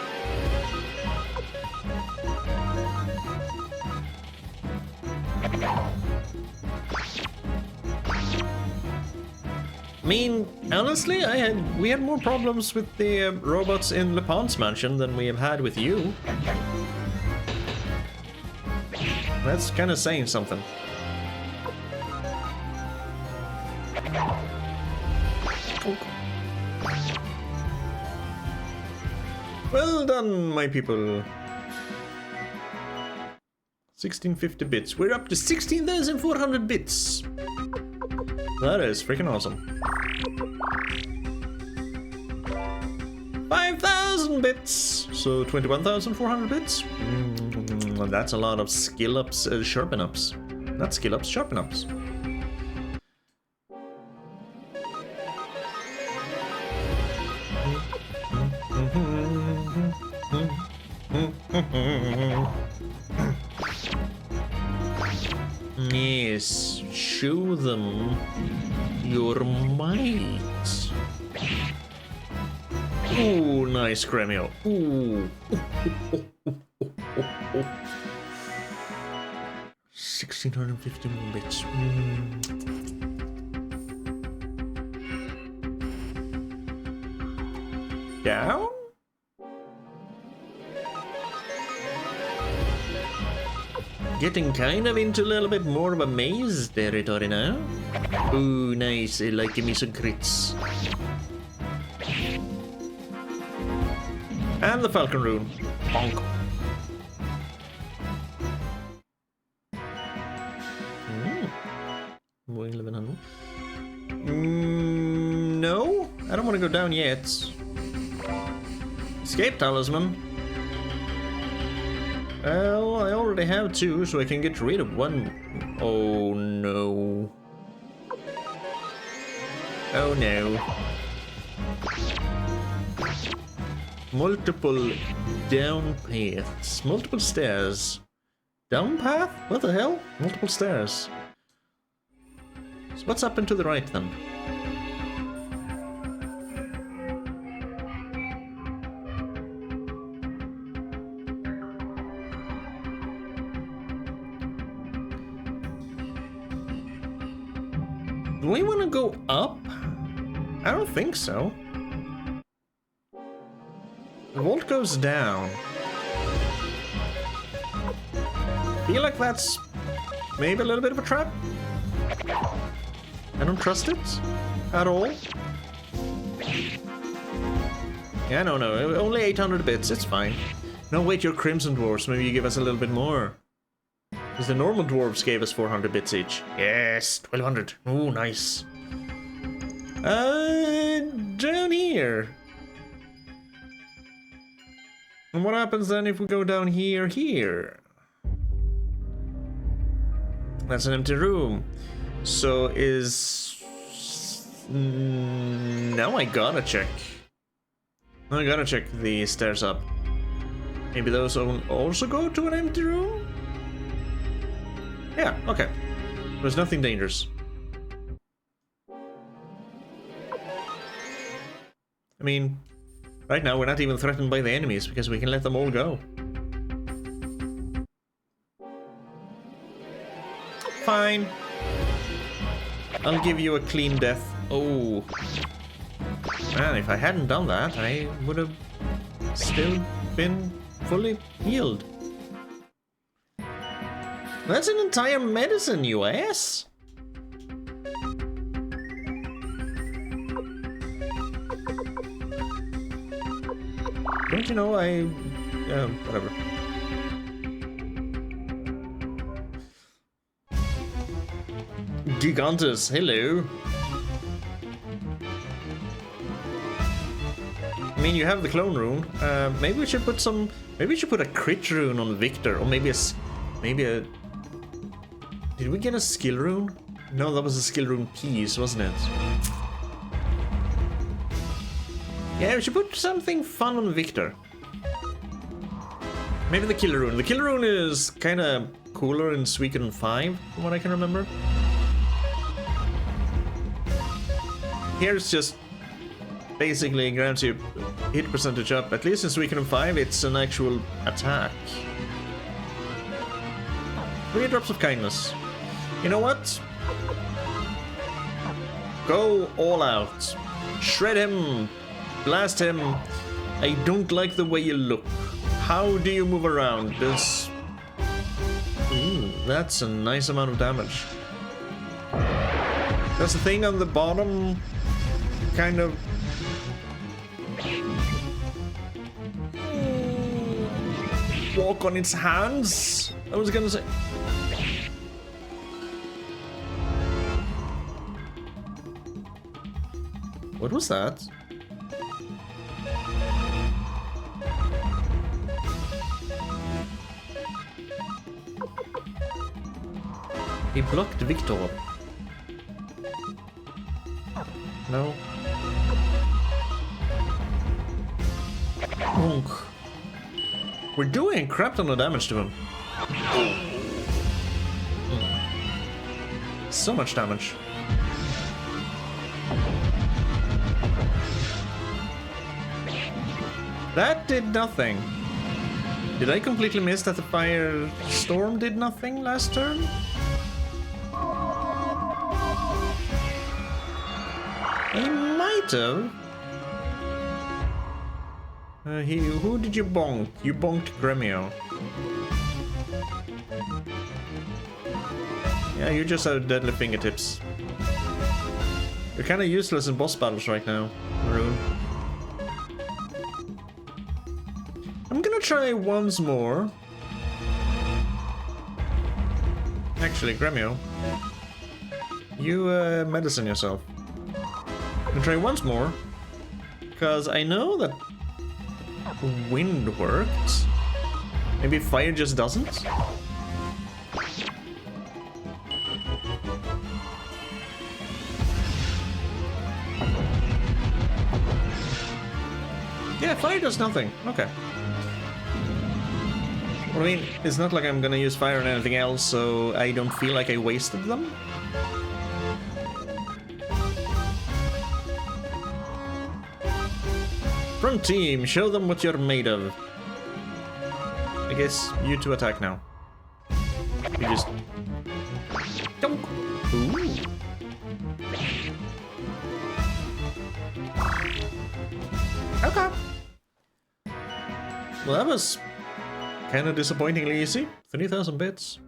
I mean, honestly, we had more problems with the robots in Le Pon's mansion than we have had with you. That's kind of saying something. Well done, my people. 1650 bits. We're up to 16,400 bits. That is freaking awesome. 5,000 bits. So 21,400 bits. That's a lot of skill ups, sharpen ups. Not skill ups, sharpen ups. Yes, show them your might. Ooh, nice Gremio. Ooh. 1651 bits. Down? Getting kind of into a little bit more of a maze territory now. Ooh, nice. I like give me some crits. And the Falcon Rune. Bonk. No, I don't want to go down yet. Escape Talisman. Well, I already have 2, so I can get rid of 1. Oh no. Oh no. Multiple down paths. Multiple stairs. Down path? What the hell? Multiple stairs. So what's up and to the right then? Do we want to go up? I don't think so. The vault goes down. Feel like that's maybe a little bit of a trap. I don't trust it at all. Yeah, no, only 800 bits, it's fine. No, wait, you're Crimson Dwarves, maybe you give us a little bit more. Because the normal dwarves gave us 400 bits each. Yes, 1200. Ooh, nice. Down here. And what happens then if we go down here? That's an empty room. So is... now I gotta check. I gotta check the stairs up. Maybe those also go to an empty room? Yeah, okay. There's nothing dangerous. I mean, right now we're not even threatened by the enemies because we can let them all go. Fine. I'll give you a clean death. Oh. Man, if I hadn't done that, I would have still been fully healed. That's an entire medicine, you ass. Don't you know whatever. Gigantus, hello. I mean, you have the clone rune. Maybe we should put some. Maybe we should put a crit rune on Victor, or maybe a. Did we get a skill rune? No, that was a skill rune piece, wasn't it? Yeah, we should put something fun on Victor. Maybe the killer rune. The killer rune is kind of cooler in Suikoden 5, from what I can remember. Here it's just basically grants you hit percentage up. At least in Suikoden 5, it's an actual attack. 3 drops of kindness. You know what? Go all out. Shred him. Blast him. I don't like the way you look. How do you move around? This... Ooh, that's a nice amount of damage. That's the thing on the bottom. Kind of... walk on its hands? I was gonna say. What was that? He blocked Victor. No. Bonk. We're doing a crap ton of damage to him. So much damage. That did nothing. Did I completely miss that the firestorm did nothing last turn? He might have. Who did you bonk? You bonked Gremio. Yeah, you just have deadly fingertips. You're kind of useless in boss battles right now, Maroon. I'm gonna try once more. Actually, Gremio, you medicine yourself. I'm gonna try once more, because I know that wind works. Maybe fire just doesn't? Yeah, fire does nothing. Okay. Well, I mean, it's not like I'm gonna use fire on anything else, so I don't feel like I wasted them. Front team, show them what you're made of. I guess you two attack now. You just... Don't... Ooh. Okay. Well, that was kind of disappointingly easy. 30,000 bits.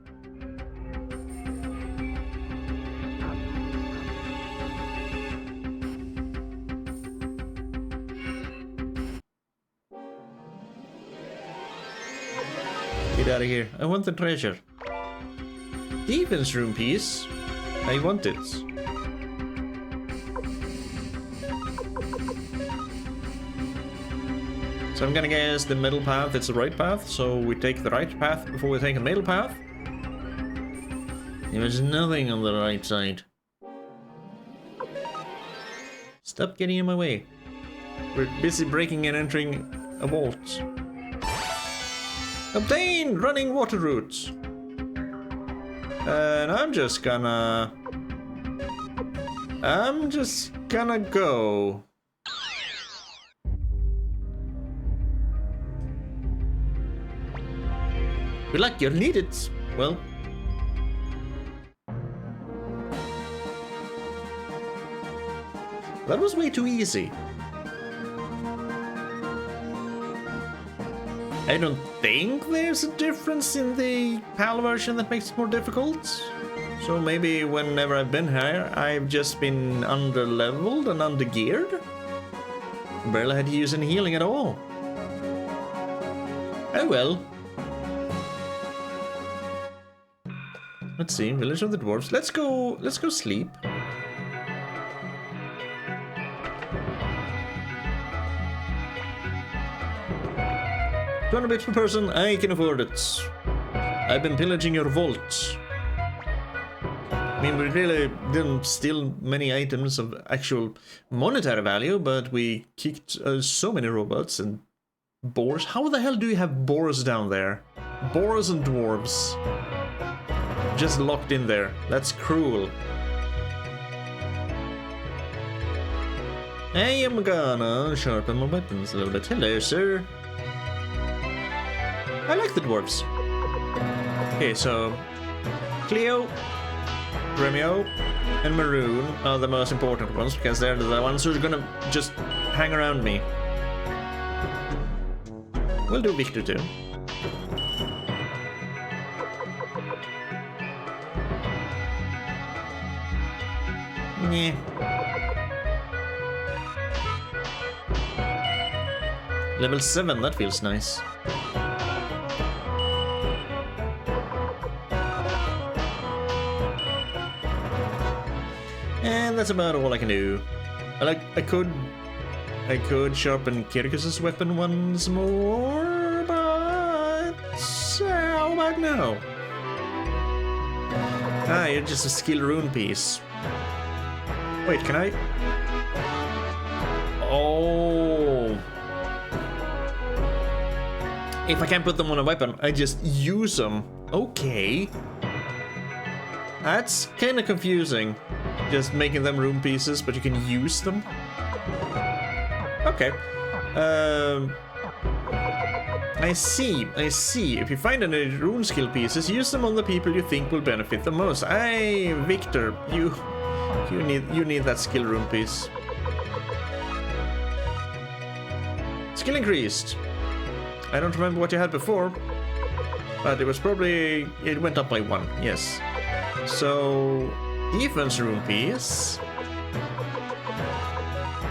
Get out of here. I want the treasure. Defense room piece. I want it. So I'm gonna guess the middle path is the right path, so we take the right path before we take the middle path. There was nothing on the right side. Stop getting in my way. We're busy breaking and entering a vault. Obtain running water routes. And I'm just gonna go. Good luck, you'll need it. Well. That was way too easy. I don't think there's a difference in the PAL version that makes it more difficult. So maybe whenever I've been here, I've just been under-leveled and under-geared. Barely had to use any healing at all. Oh well. Let's see, Village of the Dwarves. Let's go sleep. 200 bits per person, I can afford it. I've been pillaging your vault. I mean, we really didn't steal many items of actual monetary value, but we kicked so many robots and boars. How the hell do you have boars down there? Boars and dwarves. Just locked in there. That's cruel. I am gonna sharpen my weapons a little bit. Hello, sir. I like the dwarves. Okay, so Cleo, Romeo, and Maroon are the most important ones because they're the ones who are gonna just hang around me. We'll do Victor too. Yeah. Level 7, that feels nice. And that's about all I can do. I could sharpen Kirkus's weapon once more, but how about now? Ah, you're just a skill rune piece. Wait, can I? Oh. If I can't put them on a weapon, I just use them. Okay. That's kind of confusing. Just making them rune pieces, but you can use them. Okay. I see. If you find any rune skill pieces, use them on the people you think will benefit the most. Victor, you need that skill rune piece. Skill increased. I don't remember what you had before, but it went up by 1. Yes. So defense rune piece.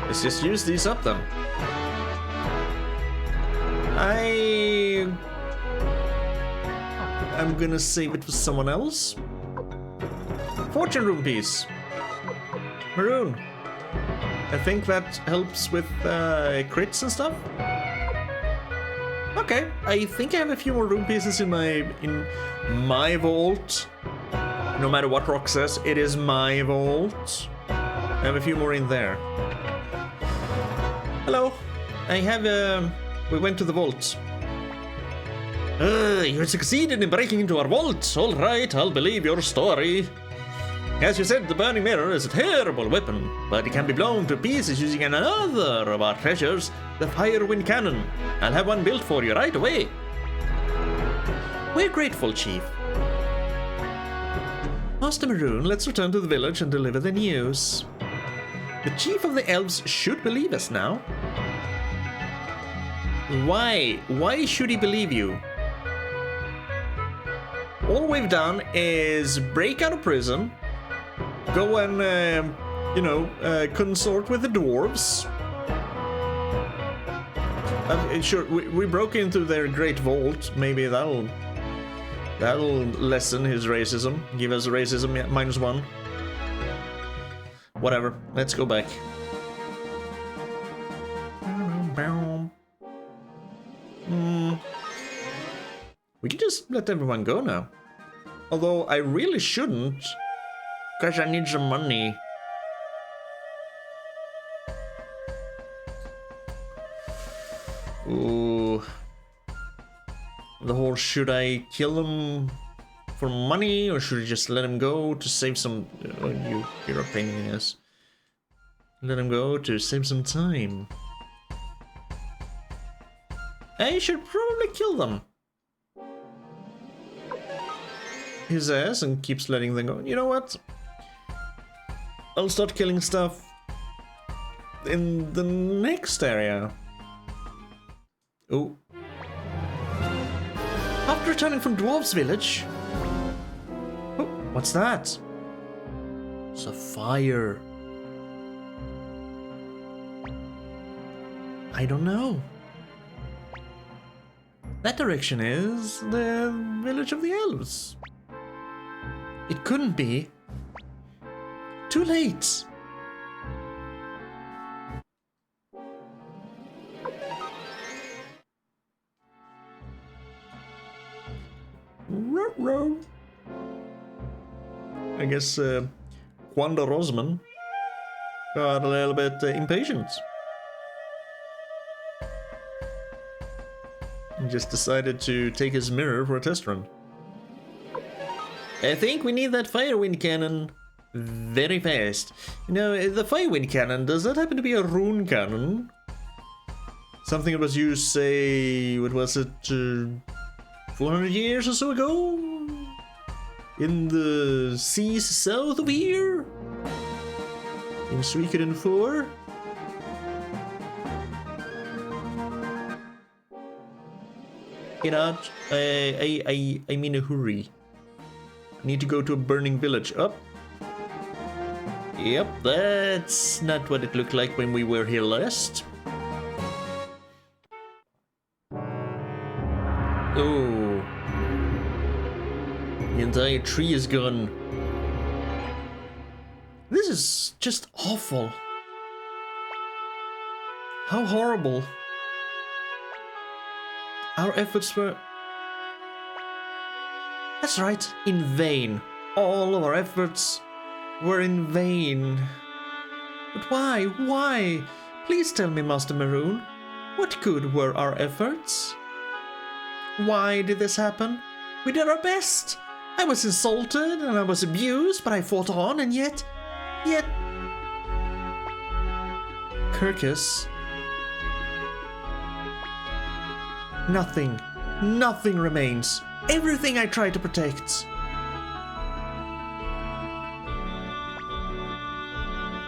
Let's just use these up then. I'm gonna save it for someone else. Fortune rune piece. Maroon. I think that helps with crits and stuff. Okay, I think I have a few more rune pieces in my vault. No matter what Rock says, it is my vault. I have a few more in there. Hello. We went to the vault. You succeeded in breaking into our vault. All right, I'll believe your story. As you said, the burning mirror is a terrible weapon, but it can be blown to pieces using another of our treasures, the firewind cannon. I'll have one built for you right away. We're grateful, Chief. Master Maroon, let's return to the village and deliver the news. The Chief of the Elves should believe us now. Why? Why should he believe you? All we've done is break out of prison, go and, consort with the dwarves. Sure, we broke into their great vault. Maybe that'll lessen his racism. Give us racism -1. Whatever. Let's go back. We can just let everyone go now. Although I really shouldn't, because I need some money. Ooh. The whole should I kill them for money or should I just let him go to save some... you're a pain in the ass. Let him go to save some time. I should probably kill them. His ass and keeps letting them go. You know what? I'll start killing stuff in the next area. Oh. After returning from Dwarves village. Oh, what's that? It's a fire. I don't know. That direction is the village of the Elves. It couldn't be. Too late. Ruh-roh. I guess Quanda Rosman got a little bit impatient. And just decided to take his mirror for a test run. I think we need that firewind cannon very fast. You know, the firewind cannon, does that happen to be a rune cannon? Something that was used, say, what was it, 400 years or so ago? In the seas south of here? In Suikoden 4? You know, I'm in a hurry. I need to go to a burning village. Up. Yep, that's not what it looked like when we were here last. Oh. The entire tree is gone. This This is just awful. How horrible. Our efforts were... That's right, in vain. All of our efforts were in vain. But why? Why? Please tell me, Master Maroon. What good were our efforts? Why did this happen? We did our best. I was insulted and I was abused, but I fought on, and yet... Kirkus. Nothing remains. Everything I tried to protect.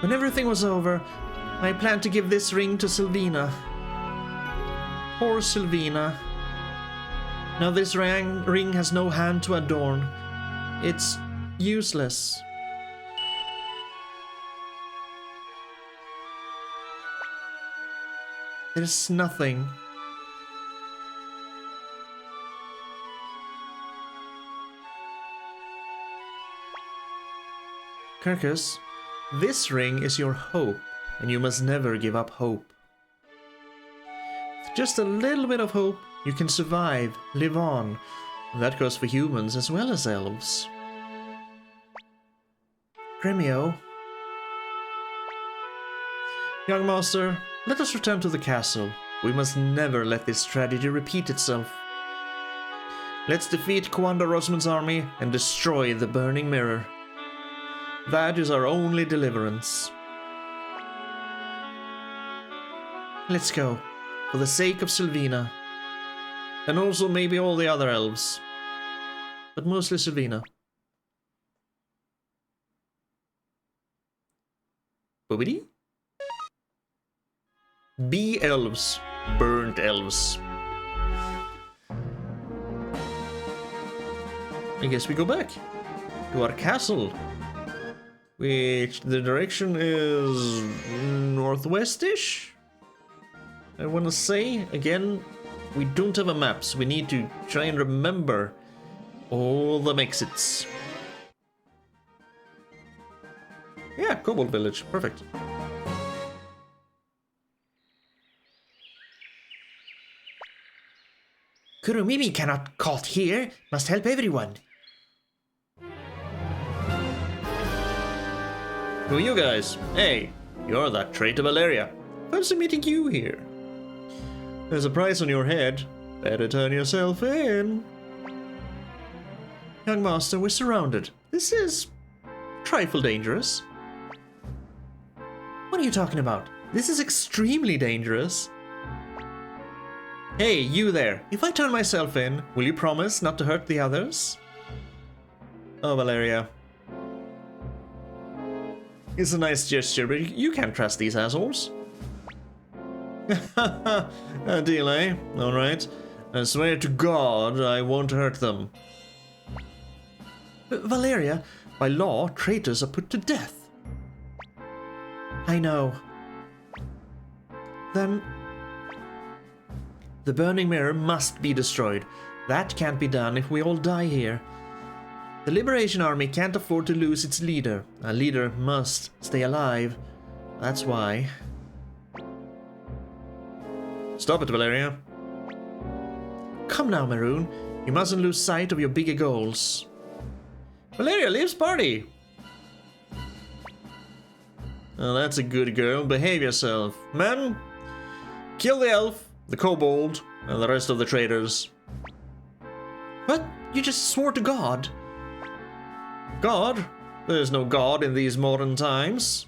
When everything was over, I planned to give this ring to Sylvina. Poor Sylvina. Now this ring has no hand to adorn. It's useless. There's nothing. Kirkus, this ring is your hope, and you must never give up hope. With just a little bit of hope, you can survive, live on. And that goes for humans as well as elves. Gremio. Young master, let us return to the castle. We must never let this tragedy repeat itself. Let's defeat Kwanda Rosman's army and destroy the burning mirror. That is our only deliverance. Let's go, for the sake of Sylvina. And also maybe all the other elves. But mostly Sylvina. Boobity? Be elves. Burnt elves. I guess we go back to our castle. Which the direction is northwest-ish? I want to say, again, we don't have a map, so we need to try and remember all the exits. Yeah, Kobold Village, perfect. Kurumimi cannot caught here, must help everyone. Who are you guys? Hey, you're that traitor Valeria. Fancy meeting you here. There's a price on your head. Better turn yourself in. Young master, we're surrounded. This is... trifle dangerous. What are you talking about? This is extremely dangerous. Hey, you there. If I turn myself in, will you promise not to hurt the others? Oh, Valeria. It's a nice gesture, but you can't trust these assholes. A deal, eh? Alright. I swear to God I won't hurt them. Valeria, by law, traitors are put to death. I know. Then... the burning mirror must be destroyed. That can't be done if we all die here. The Liberation Army can't afford to lose its leader. A leader must stay alive. That's why. Stop it, Valeria. Come now, Maroon. You mustn't lose sight of your bigger goals. Valeria, leaves party! Oh, that's a good girl. Behave yourself. Men, kill the elf, the kobold, and the rest of the traitors. What? You just swore to God? God? There's no God in these modern times.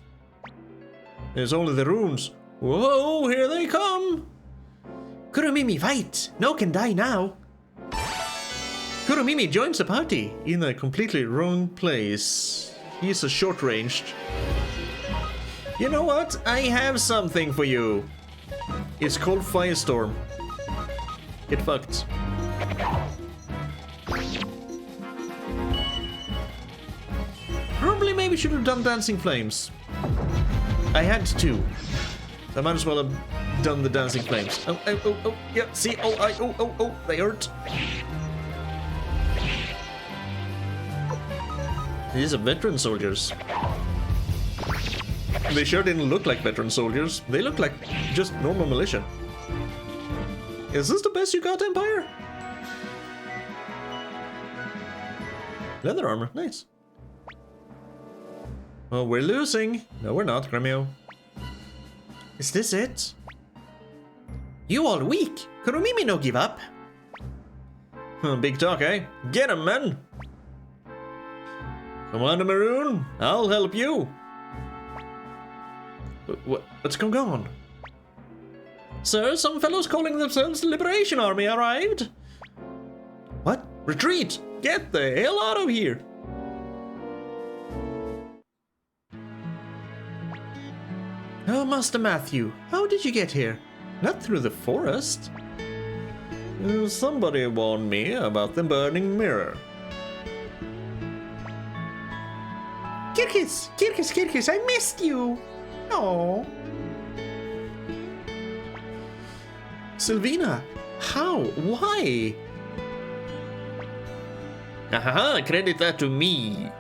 There's only the runes. Whoa, here they come! Kurumimi, fight! No can die now. Kurumimi joins the party in a completely wrong place. He's a short-ranged. You know what? I have something for you. It's called Firestorm. Get fucked. Probably maybe should have done Dancing Flames. I had to. I might as well have done the Dancing Flames. Oh, oh, oh, oh, yeah, see, oh, they hurt. These are veteran soldiers. They sure didn't look like veteran soldiers. They looked like just normal militia. Is this the best you got, Empire? Leather armor, nice. Well, we're losing. No, we're not, Gremio. Is this it? You all weak. Kurumimi no give up. Big talk, eh? Get him, man. Commander Maroon, I'll help you. What's going on? Sir, some fellows calling themselves the Liberation Army arrived. What? Retreat! Get the hell out of here! Oh, Master Matthew, how did you get here? Not through the forest. Somebody warned me about the burning mirror. Kirkis! Kirkis, Kirkis, I missed you! Oh. Sylvina, how? Why? Aha, credit that to me.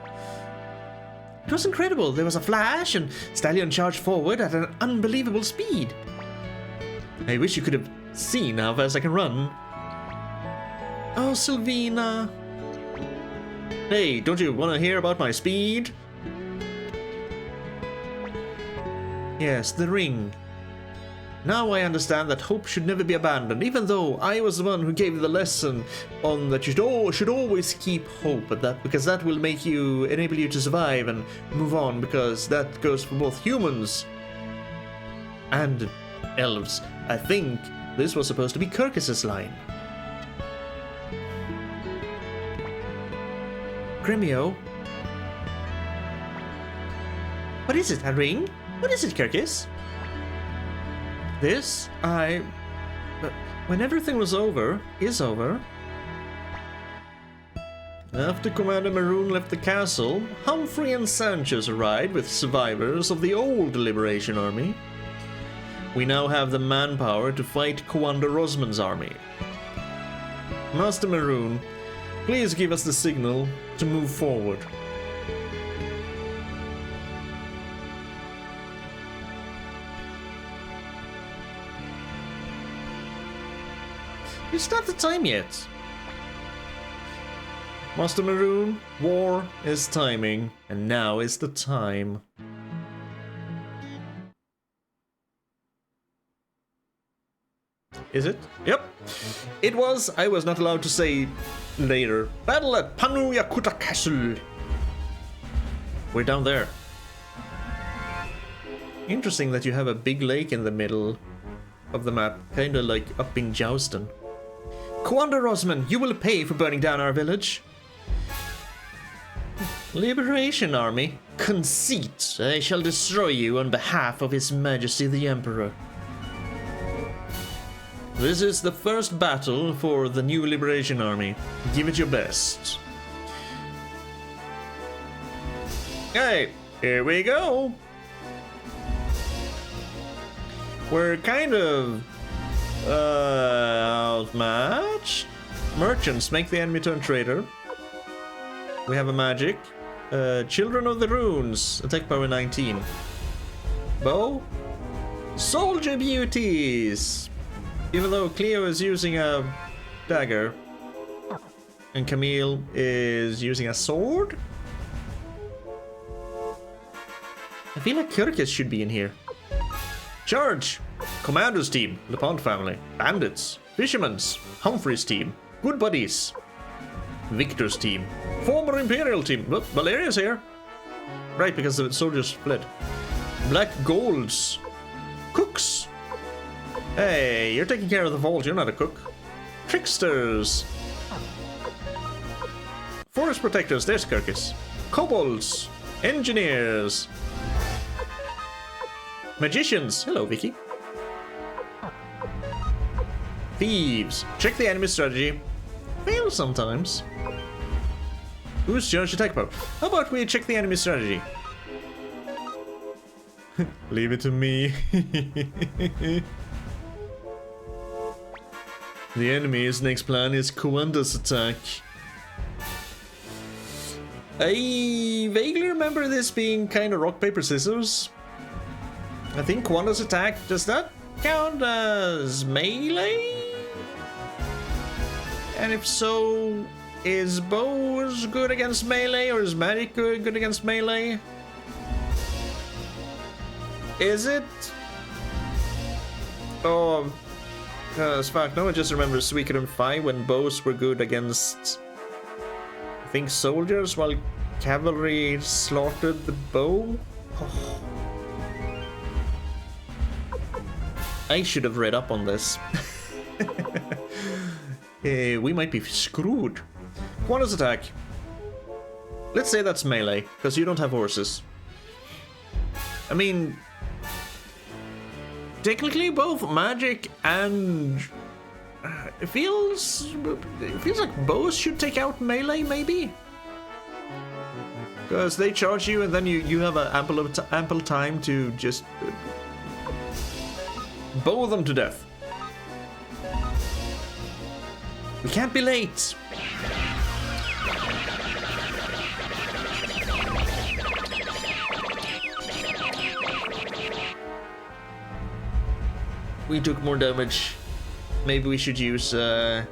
It was incredible. There was a flash and Stallion charged forward at an unbelievable speed. I wish you could have seen how fast I can run. Oh, Sylvina. Hey, don't you want to hear about my speed? Yes, the ring. Now I understand that hope should never be abandoned, even though I was the one who gave the lesson on that you should always keep hope, because that will enable you to survive and move on, because that goes for both humans and elves. I think this was supposed to be Kirkis's line. Gremio? What is it, a ring? What is it, Kirkis? This, but when everything was is over. After Commander Maroon left the castle, Humphrey and Sanchez arrived with survivors of the old Liberation Army. We now have the manpower to fight Commander Rosman's army. Master Maroon, please give us the signal to move forward. It's not the time yet. Master Maroon, war is timing, and now is the time. Is it? Yep. It was. I was not allowed to say later. Battle at Pannu Yakuta Castle. We're down there. Interesting that you have a big lake in the middle of the map, kinda like up in Jouston. Commander Rosman, you will pay for burning down our village. Liberation Army? Conceit! I shall destroy you on behalf of His Majesty the Emperor. This is the first battle for the new Liberation Army. Give it your best. Hey, here we go! We're kind of outmatched. Merchants make the enemy turn traitor. We have a magic. Children of the Runes, attack power 19. Bow. Soldier beauties. Even though Cleo is using a dagger and Camille is using a sword. I feel like Kirkis should be in here. Charge! Commander's team, the Pond family. Bandits, Fishermen's, Humphrey's team, Good Buddies. Victor's team, former Imperial team. Well, Valeria's here. Right, because the soldiers fled. Black Golds. Cooks. Hey, you're taking care of the vault, you're not a cook. Tricksters. Forest Protectors, there's Kirkis. Kobolds. Engineers. Magicians. Hello, Vicky. Thieves. Check the enemy strategy. Fail sometimes. Who's charged attack power? How about we check the enemy strategy? Leave it to me. The enemy's next plan is Kuanda's attack. I vaguely remember this being kind of rock, paper, scissors. I think Quanda's attack, does that count as melee? And if so, is bows good against melee or is magic good against melee? Is it? Oh, because fuck, no, I just remember Suikoden 5 when bows were good against, I think, soldiers while cavalry slaughtered the bow. Oh. I should have read up on this. We might be screwed. Quanda's attack. Let's say that's melee, because you don't have horses. I mean, technically both magic and it feels like bows should take out melee, maybe, because they charge you and then you have ample time to just bow them to death. We can't be late. We took more damage. Maybe we should use yeah,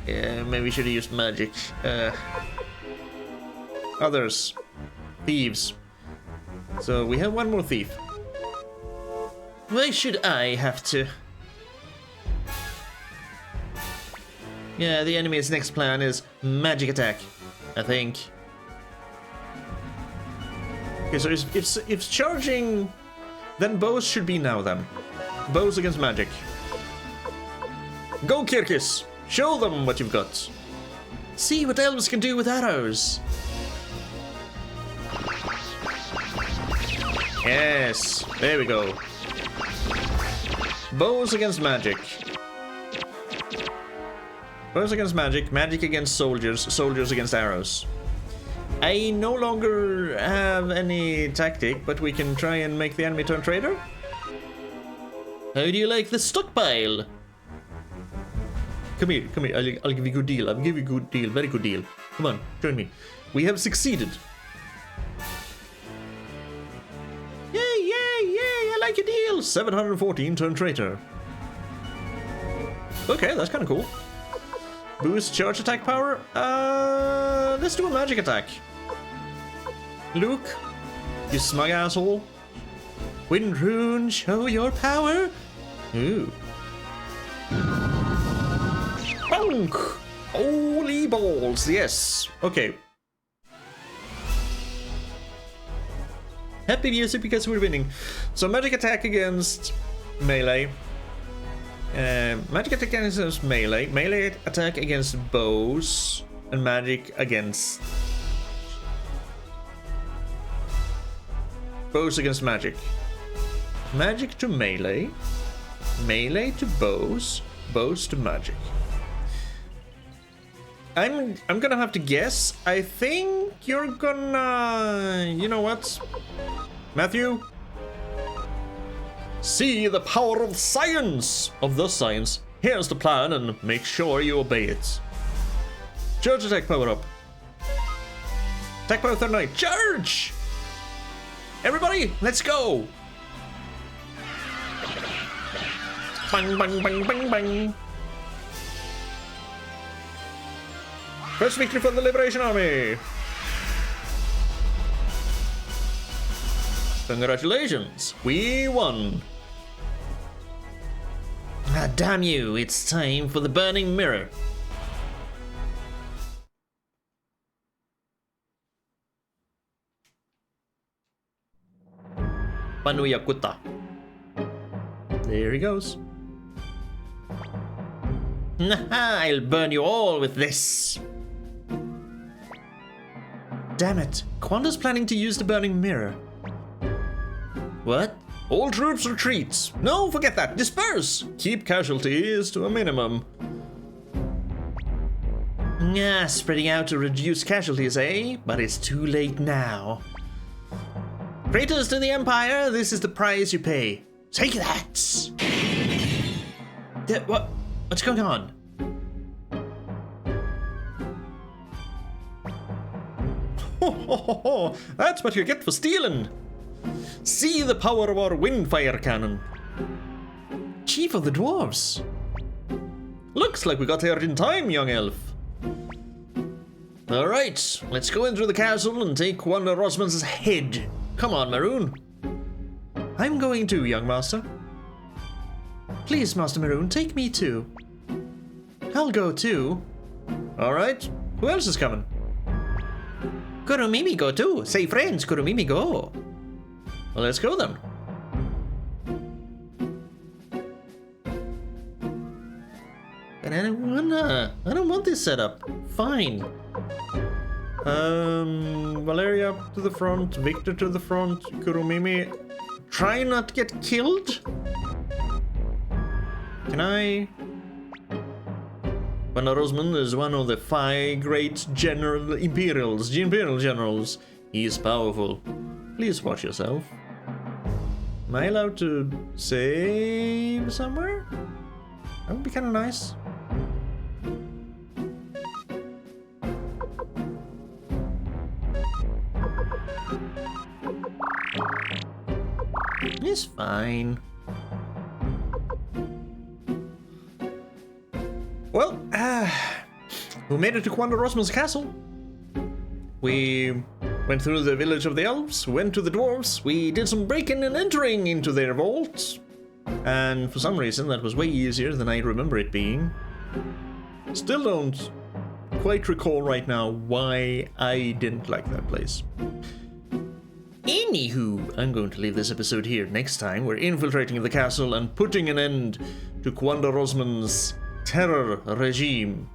maybe we should have used magic. Others. Thieves. So we have one more thief. Why should I have to? Yeah, the enemy's next plan is magic attack, I think. Okay, so if charging, then bows should be now then. Bows against magic. Go, Kirkis! Show them what you've got. See what elves can do with arrows. Yes, there we go. Bows against magic. Bows against magic, magic against soldiers, soldiers against arrows. I no longer have any tactic, but we can try and make the enemy turn traitor. How do you like the stockpile? Come here, I'll give you a good deal. I'll give you a good deal, very good deal. Come on, join me. We have succeeded. Yay, I like your deal. 714 turn traitor. Okay, that's kind of cool. Boost charge attack power. Let's do a magic attack. Luke, you smug asshole. Wind rune, show your power. Ooh. Bonk! Holy balls, yes. Okay. Happy music because we're winning. So magic attack against melee. Magic attack against melee. Melee attack against bows. And magic against... bows against magic. Magic to melee. Melee to bows. Bows to magic. I'm gonna have to guess. I think you're gonna... You know what? Matthew? See the power of science! Of the science. Here's the plan and make sure you obey it. Charge attack power up. Attack power 39. Charge! Everybody, let's go! Bang, bang, bang, bang, bang. First victory for the Liberation Army! Congratulations, we won! Ah, damn you, it's time for the burning mirror. Pannu Yakuta. There he goes. I'll burn you all with this. Damn it, Quanda's planning to use the burning mirror. What? All troops retreat. No, forget that. Disperse. Keep casualties to a minimum. Ah, spreading out to reduce casualties, eh? But it's too late now. Traitors to the Empire, this is the price you pay. Take that! What? What's going on? Ho ho ho ho! That's what you get for stealing! See the power of our windfire cannon. Chief of the Dwarves. Looks like we got here in time, young elf. Alright, let's go in through the castle and take Wanda Rosman's head. Come on, Maroon. I'm going too, young master. Please, Master Maroon, take me too. I'll go too. Alright, who else is coming? Kurumimi go too. Say friends, Kurumimi go. Well, let's go then. But I don't want this setup. Fine. Valeria to the front, Victor to the front, Kurumimi. Try not to get killed? Can I? Wanda Rosman is one of the 5 great imperial generals. He is powerful. Please watch yourself. Am I allowed to save somewhere? That would be kind of nice. It's fine. Well, we made it to Wanda Rosman's castle. We went through the village of the Elves, went to the Dwarves, we did some breaking and entering into their vaults. And for some reason that was way easier than I remember it being. Still don't quite recall right now why I didn't like that place. Anywho, I'm going to leave this episode here. Next time, we're infiltrating the castle and putting an end to Wanda Rosman's terror regime.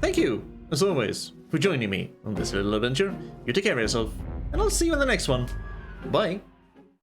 Thank you, as always, for joining me on this little adventure. You take care of yourself, and I'll see you in the next one. Bye.